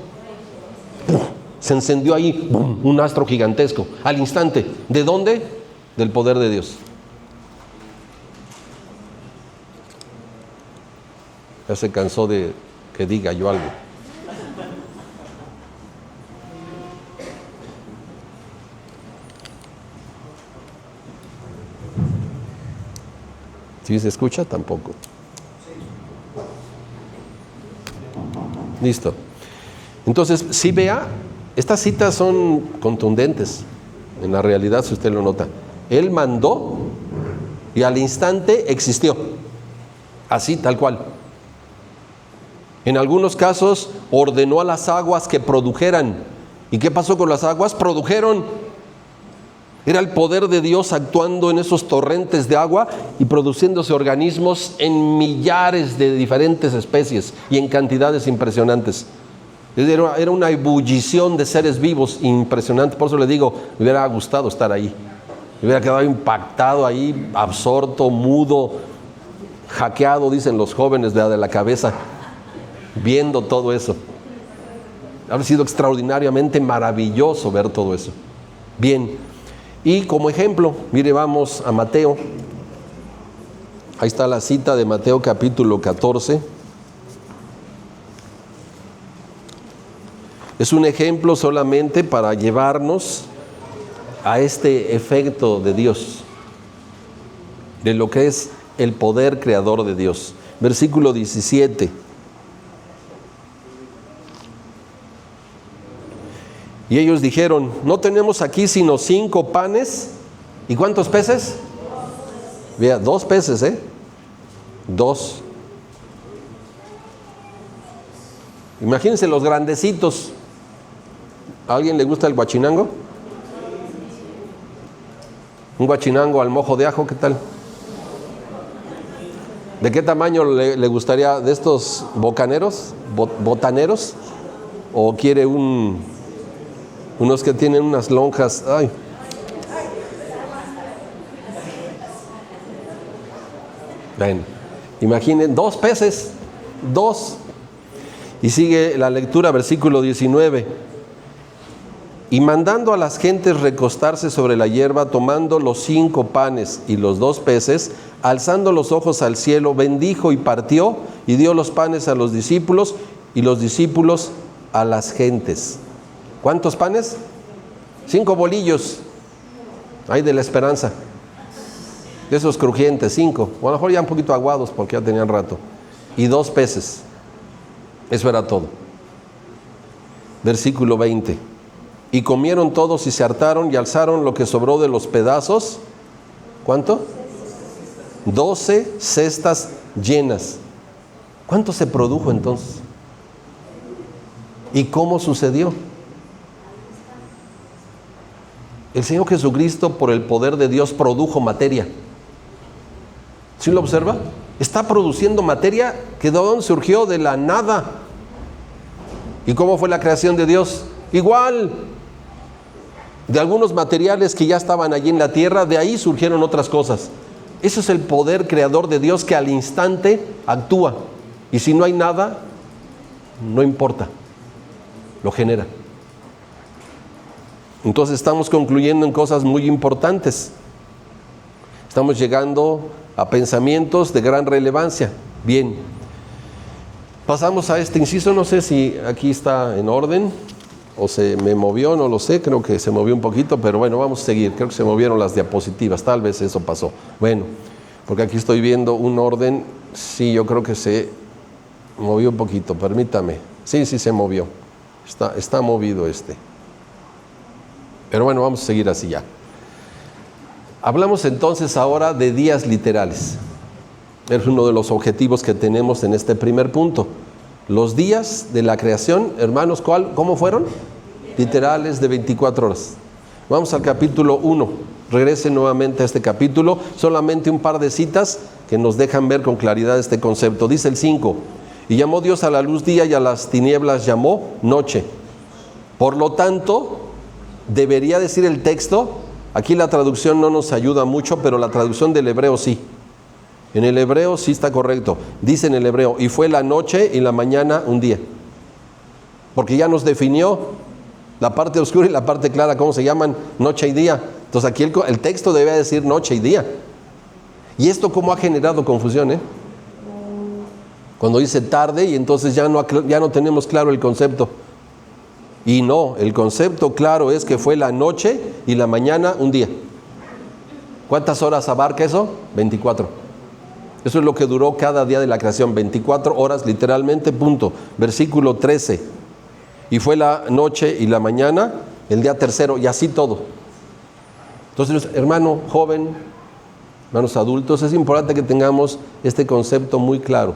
Speaker 1: Se encendió ahí un astro gigantesco, al instante. ¿De dónde? Del poder de Dios. Ya se cansó de que diga yo algo. ¿Sí se escucha? Tampoco. Listo. Entonces, si vea, estas citas son contundentes en la realidad, si usted lo nota. Él mandó y al instante existió. Así, tal cual. En algunos casos ordenó a las aguas que produjeran. ¿Y qué pasó con las aguas? Produjeron. Era el poder de Dios actuando en esos torrentes de agua y produciéndose organismos en millares de diferentes especies y en cantidades impresionantes. Era una ebullición de seres vivos impresionante. Por eso le digo, me hubiera gustado estar ahí. Me hubiera quedado impactado ahí, absorto, mudo, hackeado, dicen los jóvenes de la cabeza, viendo todo eso. Ha sido extraordinariamente maravilloso ver todo eso. Bien. Y como ejemplo, mire, vamos a Mateo. Ahí está la cita de Mateo capítulo 14. Es un ejemplo solamente para llevarnos a este efecto de Dios, de lo que es el poder creador de Dios. Versículo 17. Y ellos dijeron: no tenemos aquí sino 5 panes. ¿Y cuántos peces? Vea, 2 peces, 2. Imagínense los grandecitos. ¿A alguien le gusta el guachinango? Un guachinango al mojo de ajo, ¿qué tal? ¿De qué tamaño le gustaría? ¿De estos bocaneros? ¿Botaneros? ¿O quiere unos que tienen unas lonjas? Ay. Ven, imaginen, 2 peces, 2. Y sigue la lectura, versículo 19. Y mandando a las gentes recostarse sobre la hierba, tomando los 5 panes y los 2 peces, alzando los ojos al cielo, bendijo y partió, y dio los panes a los discípulos, y los discípulos a las gentes. ¿Cuántos panes? 5 bolillos. Ay, de la esperanza. De esos crujientes, 5. O a lo mejor ya un poquito aguados porque ya tenían rato. Y 2 peces. Eso era todo. Versículo 20. Y comieron todos y se hartaron y alzaron lo que sobró de los pedazos. ¿Cuánto? 12 cestas llenas. ¿Cuánto se produjo entonces? ¿Y cómo sucedió? El Señor Jesucristo, por el poder de Dios, produjo materia. ¿Sí lo observa? Está produciendo materia que de dónde surgió, de la nada. ¿Y cómo fue la creación de Dios? Igual, de algunos materiales que ya estaban allí en la tierra, de ahí surgieron otras cosas. Ese es el poder creador de Dios que al instante actúa. Y si no hay nada, no importa, lo genera. Entonces estamos concluyendo en cosas muy importantes. Estamos llegando a pensamientos de gran relevancia. Bien, pasamos a este inciso. No sé si aquí está en orden o se me movió, no lo sé, creo que se movió un poquito, pero bueno, vamos a seguir. Creo que se movieron las diapositivas, tal vez eso pasó. Bueno, porque aquí estoy viendo un orden. Sí, yo creo que se movió un poquito, permítame. Sí, se movió, está movido este. Pero bueno, vamos a seguir así ya. Hablamos entonces ahora de días literales. Es uno de los objetivos que tenemos en este primer punto. Los días de la creación, hermanos, ¿cómo fueron? Literales, de 24 horas. Vamos al capítulo 1. Regresen nuevamente a este capítulo. Solamente un par de citas que nos dejan ver con claridad este concepto. Dice el 5. Y llamó Dios a la luz día y a las tinieblas llamó noche. Por lo tanto, debería decir el texto, aquí la traducción no nos ayuda mucho, pero la traducción del hebreo sí. En el hebreo sí está correcto. Dice en el hebreo, y fue la noche y la mañana un día. Porque ya nos definió la parte oscura y la parte clara, ¿cómo se llaman? Noche y día. Entonces aquí el texto debe decir noche y día. Y esto cómo ha generado confusión, cuando dice tarde y entonces ya no tenemos claro el concepto. Y no, el concepto claro es que fue la noche y la mañana un día. ¿Cuántas horas abarca eso? 24. Eso es lo que duró cada día de la creación, 24 horas literalmente, punto. Versículo 13. Y fue la noche y la mañana, el día tercero, y así todo. Entonces, hermano joven, hermanos adultos, es importante que tengamos este concepto muy claro.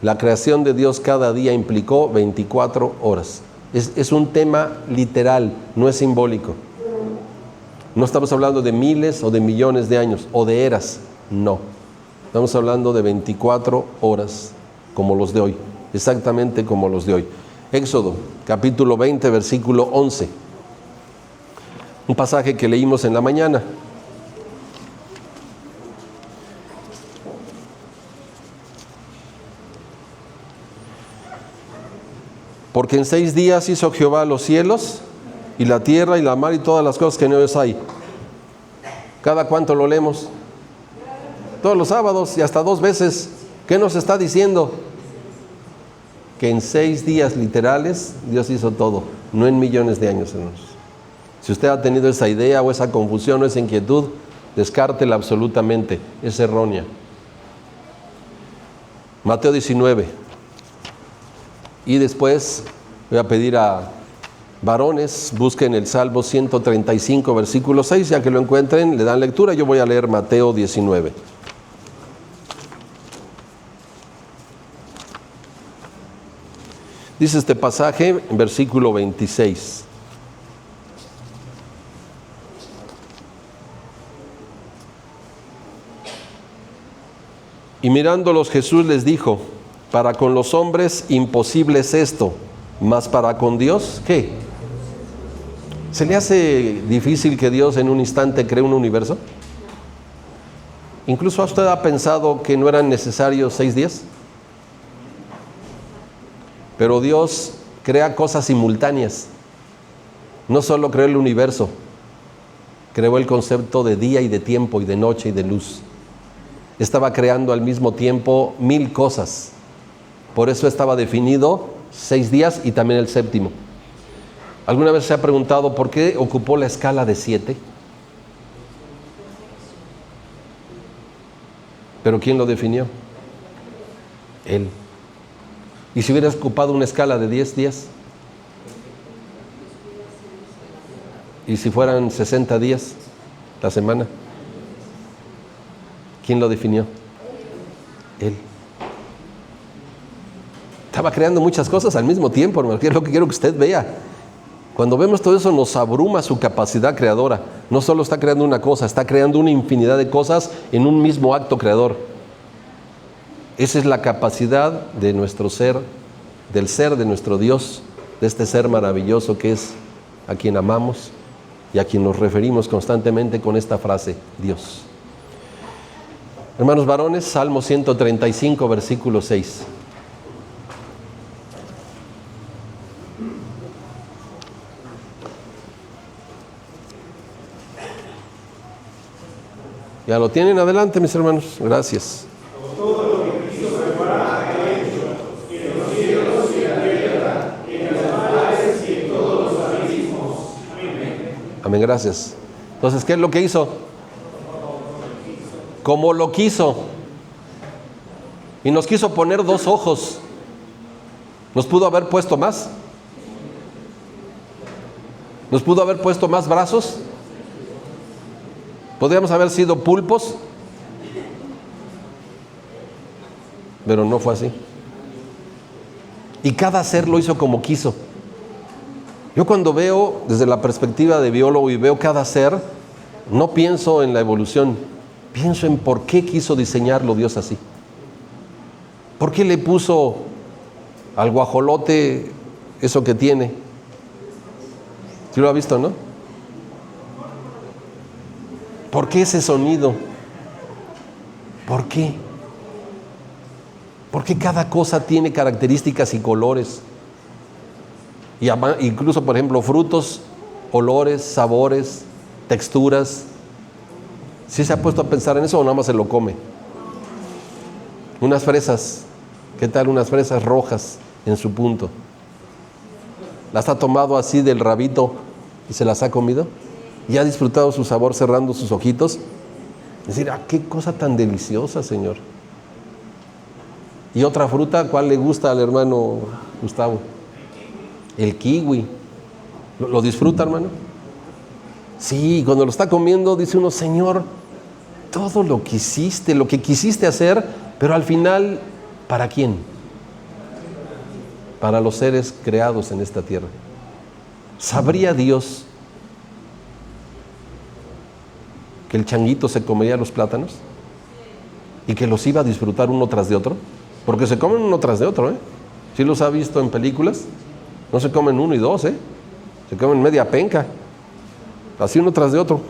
Speaker 1: La creación de Dios cada día implicó 24 horas. Es un tema literal, no es simbólico. No estamos hablando de miles o de millones de años o de eras, no. Estamos hablando de 24 horas como los de hoy, exactamente como los de hoy. Éxodo, capítulo 20, versículo 11. Un pasaje que leímos en la mañana. Porque en 6 días hizo Jehová los cielos y la tierra y la mar y todas las cosas que en ellos hay. ¿Cada cuánto lo leemos? Todos los sábados y hasta 2 veces. ¿Qué nos está diciendo? Que en 6 días literales Dios hizo todo, no en millones de años, hermanos. Si usted ha tenido esa idea o esa confusión o esa inquietud, descártela absolutamente, es errónea. Mateo 19. Y después voy a pedir a varones, busquen el Salmo 135, versículo 6, ya que lo encuentren, le dan lectura. Yo voy a leer Mateo 19. Dice este pasaje en versículo 26. Y mirándolos Jesús les dijo, para con los hombres imposible es esto, mas para con Dios, ¿qué? ¿Se le hace difícil que Dios en un instante cree un universo? ¿Incluso usted ha pensado que no eran necesarios 6 días? Pero Dios crea cosas simultáneas. No solo creó el universo, creó el concepto de día y de tiempo y de noche y de luz. Estaba creando al mismo tiempo 1000 cosas. Por eso estaba definido 6 días y también el séptimo. ¿Alguna vez se ha preguntado por qué ocupó la escala de 7? ¿Pero quién lo definió? Él. ¿Y si hubieras ocupado una escala de 10 días? ¿Y si fueran 60 días la semana? ¿Quién lo definió? Él. Estaba creando muchas cosas al mismo tiempo, hermano, que es lo que quiero que usted vea. Cuando vemos todo eso nos abruma su capacidad creadora. No solo está creando una cosa, está creando una infinidad de cosas en un mismo acto creador. Esa es la capacidad de nuestro ser, del ser de nuestro Dios, de este ser maravilloso que es a quien amamos y a quien nos referimos constantemente con esta frase, Dios. Hermanos varones, Salmo 135, versículo 6. ¿Ya lo tienen? Adelante, mis hermanos. Gracias. Amén, gracias. Entonces, ¿qué es lo que hizo? Como lo quiso. Y nos quiso poner dos ojos. ¿Nos pudo haber puesto más? ¿Nos pudo haber puesto más brazos? ¿Podríamos haber sido pulpos? Pero no fue así. Y cada ser lo hizo como quiso. Yo cuando veo desde la perspectiva de biólogo y veo cada ser, no pienso en la evolución, pienso en por qué quiso diseñarlo Dios así. ¿Por qué le puso al guajolote eso que tiene? ¿Sí lo ha visto, no? ¿Por qué ese sonido? ¿Por qué? ¿Por qué cada cosa tiene características y colores? Y incluso, por ejemplo, frutos, olores, sabores, texturas. ¿Sí se ha puesto a pensar en eso o nada más se lo come? Unas fresas, ¿qué tal unas fresas rojas en su punto? ¿Las ha tomado así del rabito y se las ha comido? ¿Y ha disfrutado su sabor cerrando sus ojitos? Es decir, qué cosa tan deliciosa, Señor. ¿Y otra fruta? ¿Cuál le gusta al hermano Gustavo? El kiwi. ¿Lo disfruta, hermano? Sí, cuando lo está comiendo dice uno, Señor, todo lo que quisiste hacer, pero al final, ¿para quién? Para los seres creados en esta tierra. ¿Sabría Dios que el changuito se comería los plátanos? ¿Y que los iba a disfrutar uno tras de otro? Porque se comen uno tras de otro, ¿eh? ¿Sí los ha visto en películas? No se comen uno y dos, ¿eh? Se comen media penca. Así uno tras de otro.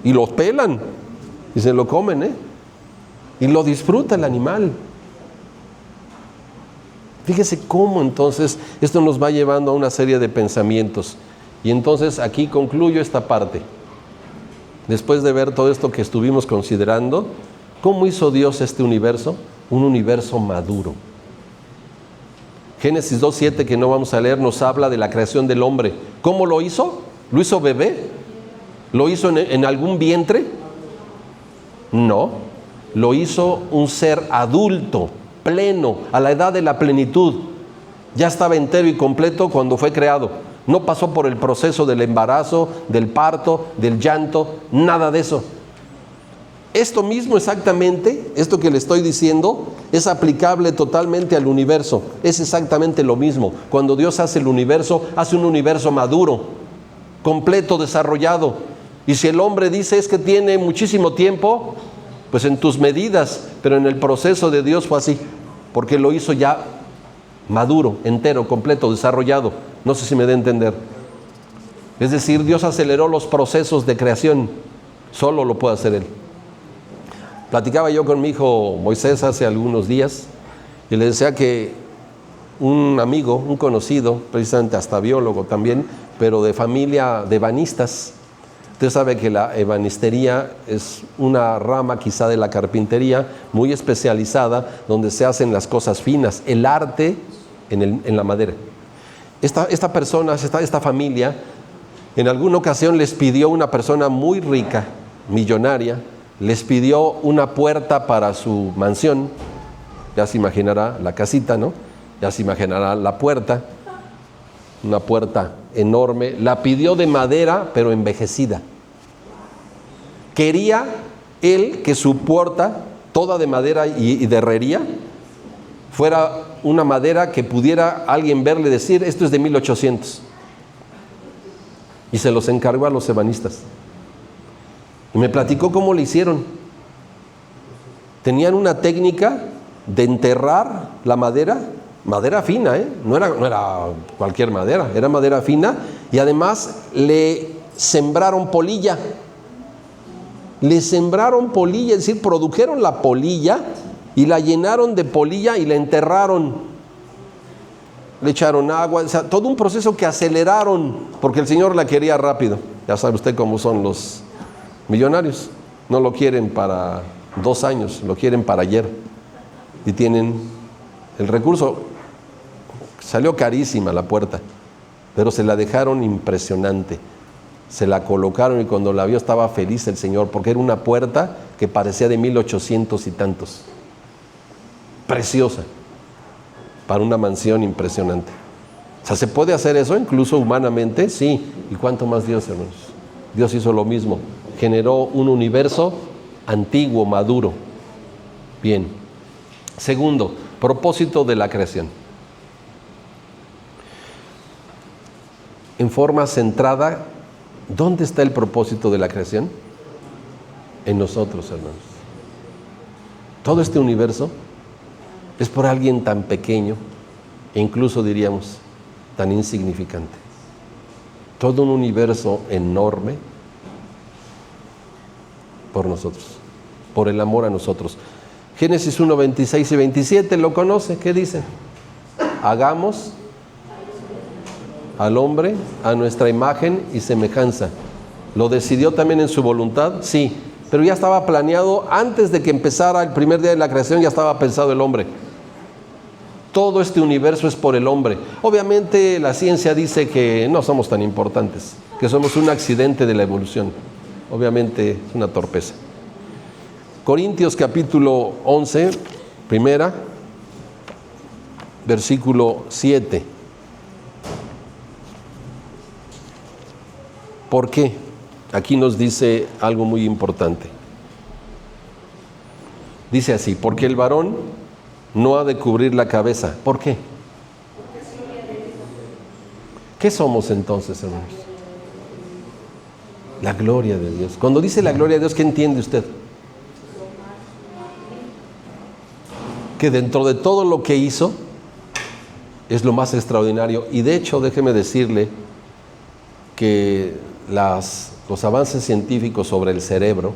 Speaker 1: Y los pelan. Y se lo comen, ¿eh? Y lo disfruta el animal. Fíjese cómo entonces esto nos va llevando a una serie de pensamientos. Y entonces aquí concluyo esta parte. Después de ver todo esto que estuvimos considerando, ¿cómo hizo Dios este universo? Un universo maduro. Génesis 2:7, que no vamos a leer, nos habla de la creación del hombre. ¿Cómo lo hizo? ¿Lo hizo bebé? ¿Lo hizo en algún vientre? No, lo hizo un ser adulto, pleno, a la edad de la plenitud. Ya estaba entero y completo cuando fue creado. No pasó por el proceso del embarazo, del parto, del llanto, nada de eso. Esto mismo exactamente, esto que le estoy diciendo, es aplicable totalmente al universo. Es exactamente lo mismo. Cuando Dios hace el universo, hace un universo maduro, completo, desarrollado. Y si el hombre dice es que tiene muchísimo tiempo, pues en tus medidas, pero en el proceso de Dios fue así, porque lo hizo ya maduro, entero, completo, desarrollado. No sé si me da a entender. Es decir, Dios aceleró los procesos de creación. Solo lo puede hacer Él. Platicaba yo con mi hijo Moisés hace algunos días y le decía que un amigo, un conocido, precisamente hasta biólogo también, pero de familia de ebanistas. Usted sabe que la ebanistería es una rama quizá de la carpintería muy especializada donde se hacen las cosas finas, el arte en la madera. Esta persona, esta familia, en alguna ocasión les pidió una persona muy rica, millonaria, les pidió una puerta para su mansión. Ya se imaginará la casita, ¿no? Ya se imaginará la puerta, una puerta enorme. La pidió de madera, pero envejecida. Quería él que su puerta, toda de madera y de herrería, fuera una madera que pudiera alguien verle y decir, esto es de 1800. Y se los encargó a los ebanistas. Y me platicó cómo le hicieron. Tenían una técnica de enterrar la madera, madera fina, no era cualquier madera, era madera fina, y además le sembraron polilla. Le sembraron polilla, es decir, produjeron la polilla y la llenaron de polilla y la enterraron. Le echaron agua, o sea, todo un proceso que aceleraron, porque el Señor la quería rápido. Ya sabe usted cómo son los millonarios. No lo quieren para 2 años, lo quieren para ayer. Y tienen el recurso. Salió carísima la puerta, pero se la dejaron impresionante. Se la colocaron y cuando la vio estaba feliz el Señor, porque era una puerta que parecía de 1800 y tantos. Preciosa, para una mansión impresionante. O sea, ¿se puede hacer eso incluso humanamente? Sí. ¿Y cuánto más Dios, hermanos? Dios hizo lo mismo. Generó un universo antiguo, maduro. Bien. Segundo, propósito de la creación. En forma centrada, ¿dónde está el propósito de la creación? En nosotros, hermanos. Todo este universo es por alguien tan pequeño e incluso diríamos tan insignificante. Todo un universo enorme por nosotros, por el amor a nosotros. Génesis 1, 26 y 27, ¿lo conoce? ¿Qué dice? Hagamos al hombre a nuestra imagen y semejanza. ¿Lo decidió también en su voluntad? Sí, pero ya estaba planeado antes de que empezara el primer día de la creación, ya estaba pensado el hombre. Todo este universo es por el hombre. Obviamente la ciencia dice que no somos tan importantes, que somos un accidente de la evolución. Obviamente es una torpeza. Corintios capítulo 11, primera, versículo 7. ¿Por qué? Aquí nos dice algo muy importante. Dice así, porque el varón no ha de cubrir la cabeza. ¿Por qué? ¿Qué somos entonces, hermanos? La gloria de Dios. Cuando dice la gloria de Dios, ¿qué entiende usted? Que dentro de todo lo que hizo es lo más extraordinario. Y de hecho, déjeme decirle que los avances científicos sobre el cerebro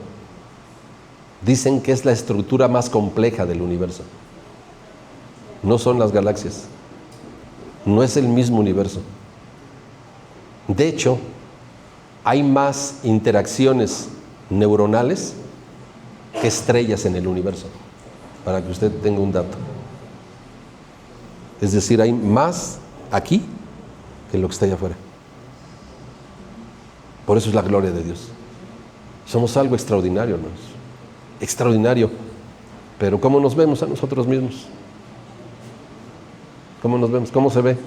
Speaker 1: dicen que es la estructura más compleja del universo. No son las galaxias, no es el mismo universo. De hecho, hay más interacciones neuronales que estrellas en el universo, para que usted tenga un dato. Es decir, hay más aquí que lo que está allá afuera. Por eso es la gloria de Dios. Somos algo extraordinario, hermanos. Extraordinario. Pero ¿cómo nos vemos a nosotros mismos? ¿Cómo nos vemos? ¿Cómo se ve?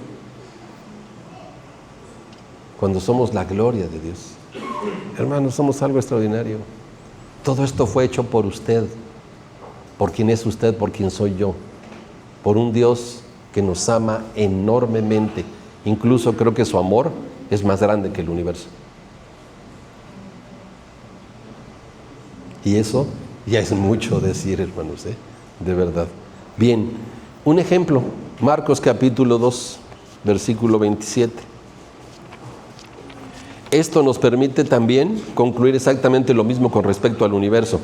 Speaker 1: Cuando somos la gloria de Dios. Hermanos, somos algo extraordinario. Todo esto fue hecho por usted, por quien es usted, por quien soy yo, por un Dios que nos ama enormemente. Incluso creo que su amor es más grande que el universo. Y eso ya es mucho decir, hermanos, de verdad. Bien, un ejemplo, Marcos capítulo 2, versículo 27. Esto nos permite también concluir exactamente lo mismo con respecto al universo,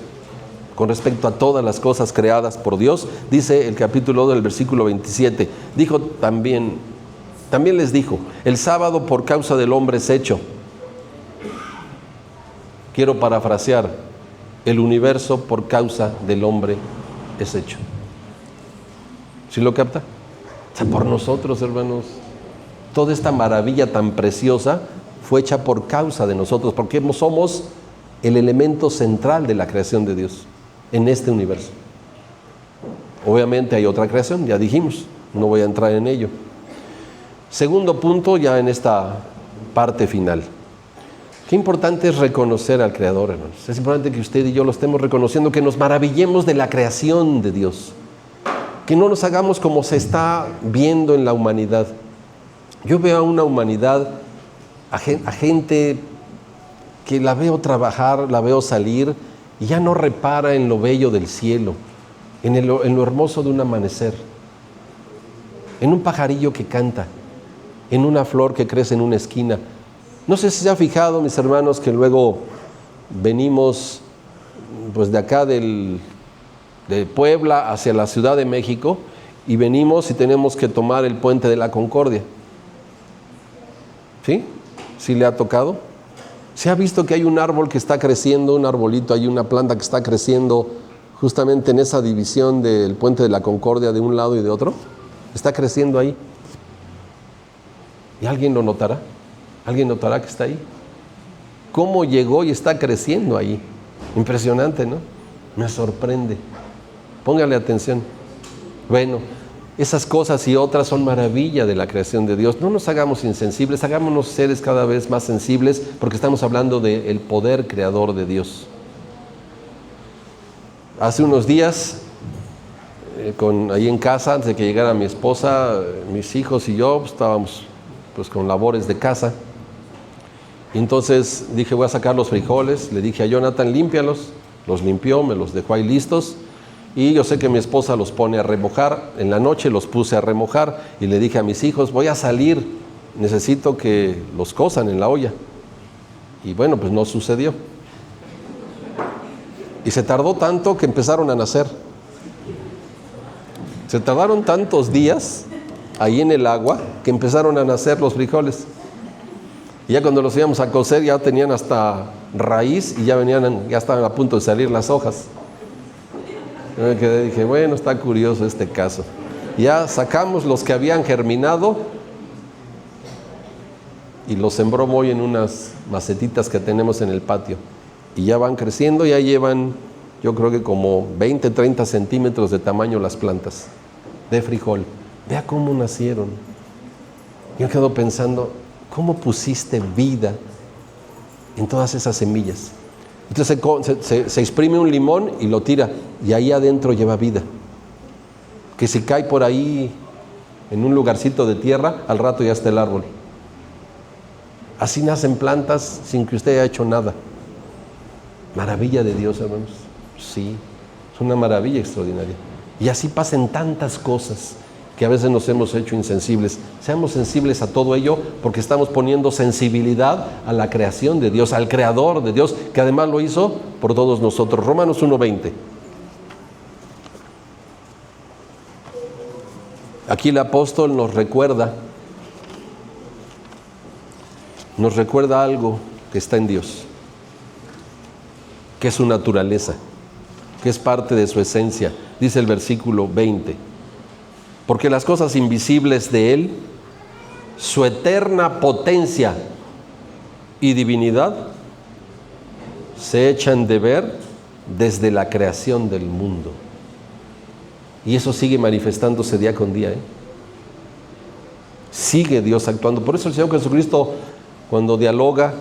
Speaker 1: con respecto a todas las cosas creadas por Dios. Dice el capítulo 2 del versículo 27, dijo también les dijo, el sábado por causa del hombre es hecho. Quiero parafrasear, el universo por causa del hombre es hecho. ¿Sí lo capta? O sea, por nosotros, hermanos, toda esta maravilla tan preciosa fue hecha por causa de nosotros, porque somos el elemento central de la creación de Dios en este universo. Obviamente hay otra creación, ya dijimos, no voy a entrar en ello. Segundo punto, ya en esta parte final. Qué importante es reconocer al Creador, hermanos. Es importante que usted y yo lo estemos reconociendo, que nos maravillemos de la creación de Dios. que no nos hagamos como se está viendo en la humanidad. Yo veo a una humanidad, a gente que la veo trabajar, la veo salir y ya no repara en lo bello del cielo, en lo hermoso de un amanecer, en un pajarillo que canta, en una flor que crece en una esquina. No sé si se ha fijado, mis hermanos, que luego venimos pues de acá de Puebla hacia la Ciudad de México y venimos y tenemos que tomar el puente de la Concordia. ¿Sí? ¿Sí le ha tocado? ¿Se ha visto que hay un árbol que está creciendo, un arbolito, hay una planta que está creciendo justamente en esa división del puente de la Concordia de un lado y de otro? Está creciendo ahí. ¿Y alguien lo notará? ¿Alguien notará que está ahí? ¿Cómo llegó y está creciendo ahí? Impresionante, ¿no? Me sorprende. Póngale atención. Bueno, esas cosas y otras son maravilla de la creación de Dios. No nos hagamos insensibles, hagámonos seres cada vez más sensibles, porque estamos hablando del poder creador de Dios. Hace unos días, ahí en casa, antes de que llegara mi esposa, mis hijos y yo, estábamos pues con labores de casa. Y entonces dije, voy a sacar los frijoles. Le dije a Jonathan, límpialos. Los limpió, me los dejó ahí listos. Y yo sé que mi esposa los pone a remojar. En la noche los puse a remojar y le dije a mis hijos, voy a salir, necesito que los cosan en la olla. Y bueno, pues no sucedió. Y se tardó tanto que empezaron a nacer. Se tardaron tantos días ahí en el agua que empezaron a nacer los frijoles. Y ya cuando los íbamos a cocer ya tenían hasta raíz y ya estaban a punto de salir las hojas. Yo me quedé, dije, bueno, está curioso este caso. Ya sacamos los que habían germinado y los sembró Moy en unas macetitas que tenemos en el patio. Y ya van creciendo, ya llevan, yo creo que como 20, 30 centímetros de tamaño las plantas de frijol. Vea cómo nacieron. Yo quedo pensando, ¿cómo pusiste vida en todas esas semillas? Entonces se exprime un limón y lo tira, y ahí adentro lleva vida. Que si cae por ahí en un lugarcito de tierra, al rato ya está el árbol. Así nacen plantas sin que usted haya hecho nada. Maravilla de Dios, hermanos. Sí, es una maravilla extraordinaria. Y así pasan tantas cosas que a veces nos hemos hecho insensibles. Seamos sensibles a todo ello porque estamos poniendo sensibilidad a la creación de Dios, al creador de Dios, que además lo hizo por todos nosotros. Romanos 1:20. Aquí el apóstol nos recuerda algo que está en Dios, que es su naturaleza, que es parte de su esencia. Dice el versículo 20. Porque las cosas invisibles de Él, su eterna potencia y divinidad, se echan de ver desde la creación del mundo. Y eso sigue manifestándose día con día, Sigue Dios actuando. Por eso el Señor Jesucristo, cuando dialoga,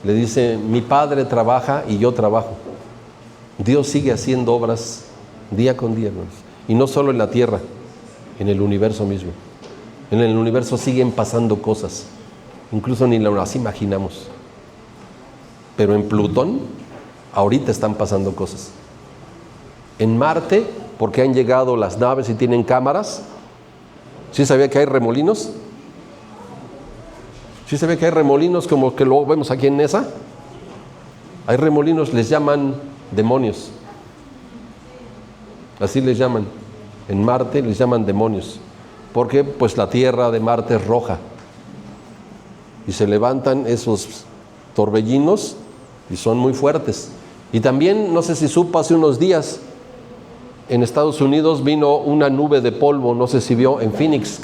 Speaker 1: le dice, mi Padre trabaja y yo trabajo. Dios sigue haciendo obras día con día, hermanos. Y no solo en la tierra, en el universo mismo. En el universo siguen pasando cosas, incluso ni las imaginamos. Pero en Plutón, ahorita están pasando cosas. En Marte, porque han llegado las naves y tienen cámaras. ¿Sí sabía que hay remolinos? ¿Sí sabía que hay remolinos como que lo vemos aquí en NESA? Hay remolinos, les llaman demonios. Así les llaman. En Marte les llaman demonios, porque pues la tierra de Marte es roja y se levantan esos torbellinos y son muy fuertes. Y también, no sé si supo, hace unos días en Estados Unidos vino una nube de polvo, no sé si vio, en Phoenix,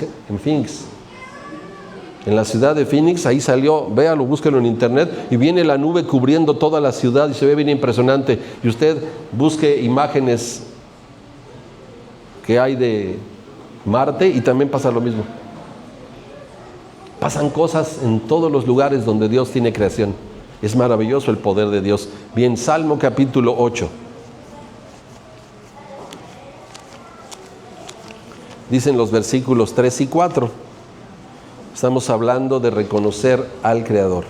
Speaker 1: en la ciudad de Phoenix, ahí salió, véalo, búsquelo en internet, y viene la nube cubriendo toda la ciudad y se ve bien impresionante. Y usted busque imágenes que hay de Marte y también pasa lo mismo. Pasan cosas en todos los lugares donde Dios tiene creación. Es maravilloso el poder de Dios. Bien, Salmo capítulo 8. dicen los versículos 3 y 4. Estamos hablando de reconocer al Creador.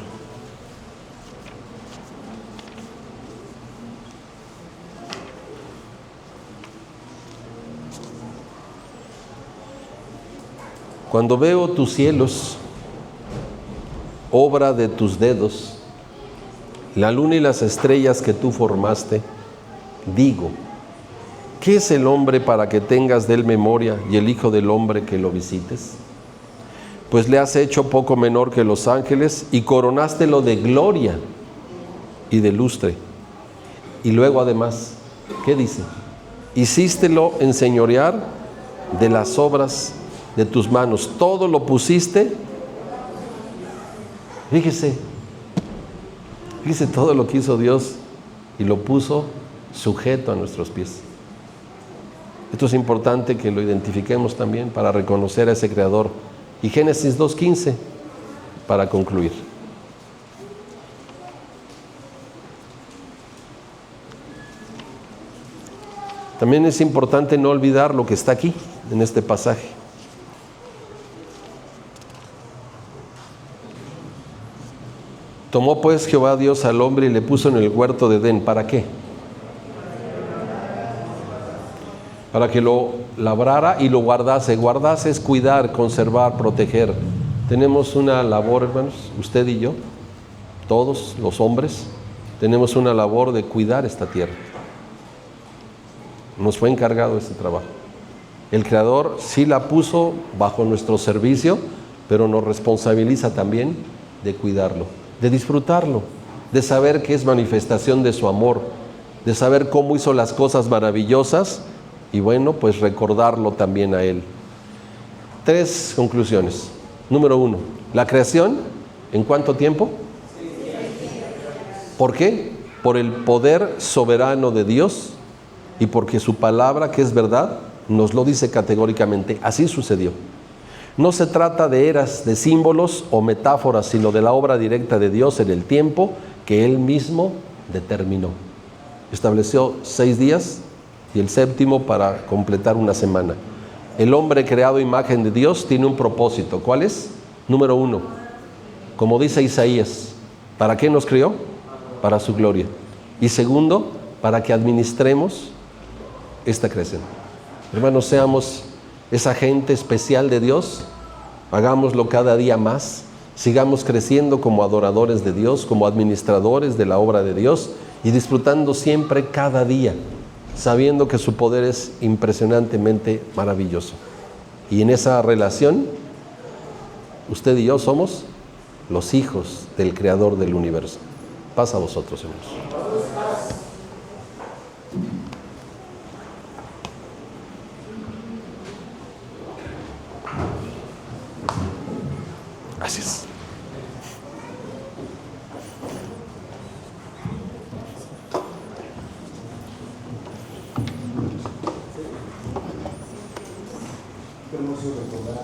Speaker 1: Cuando veo tus cielos, obra de tus dedos, la luna y las estrellas que tú formaste, digo, ¿qué es el hombre para que tengas de él memoria y el hijo del hombre que lo visites? Pues le has hecho poco menor que los ángeles y coronástelo de gloria y de lustre. Y luego además, ¿qué dice? Hicístelo enseñorear de las obras de tus manos. Todo lo pusiste. Fíjese todo lo que hizo Dios y lo puso sujeto a nuestros pies. Esto es importante que lo identifiquemos también para reconocer a ese Creador. Y Génesis 2:15 para concluir. También es importante no olvidar lo que está aquí, en este pasaje. Tomó pues Jehová Dios al hombre y le puso en el huerto de Edén. ¿Para qué? Para que lo labrara y lo guardase. Guardase es cuidar, conservar, proteger. Tenemos una labor, hermanos, usted y yo, todos los hombres, tenemos una labor de cuidar esta tierra. Nos fue encargado ese trabajo. El Creador sí la puso bajo nuestro servicio, pero nos responsabiliza también de cuidarlo, de disfrutarlo, de saber que es manifestación de su amor, de saber cómo hizo las cosas maravillosas y bueno, pues recordarlo también a Él. 3 conclusiones. Número 1, la creación, ¿en cuánto tiempo? ¿Por qué? Por el poder soberano de Dios y porque su palabra, que es verdad, nos lo dice categóricamente. Así sucedió. No se trata de eras, de símbolos o metáforas, sino de la obra directa de Dios en el tiempo que Él mismo determinó. Estableció 6 días y el 7º para completar una semana. El hombre creado a imagen de Dios tiene un propósito. ¿Cuál es? Número 1, como dice Isaías, ¿para qué nos creó? Para su gloria. Y segundo, para que administremos esta creación. Hermanos, seamos esa gente especial de Dios, hagámoslo cada día más, sigamos creciendo como adoradores de Dios, como administradores de la obra de Dios y disfrutando siempre cada día, sabiendo que su poder es impresionantemente maravilloso. Y en esa relación, usted y yo somos los hijos del Creador del universo. Paz a vosotros, hermanos. Gracias.
Speaker 3: Queremos recordar,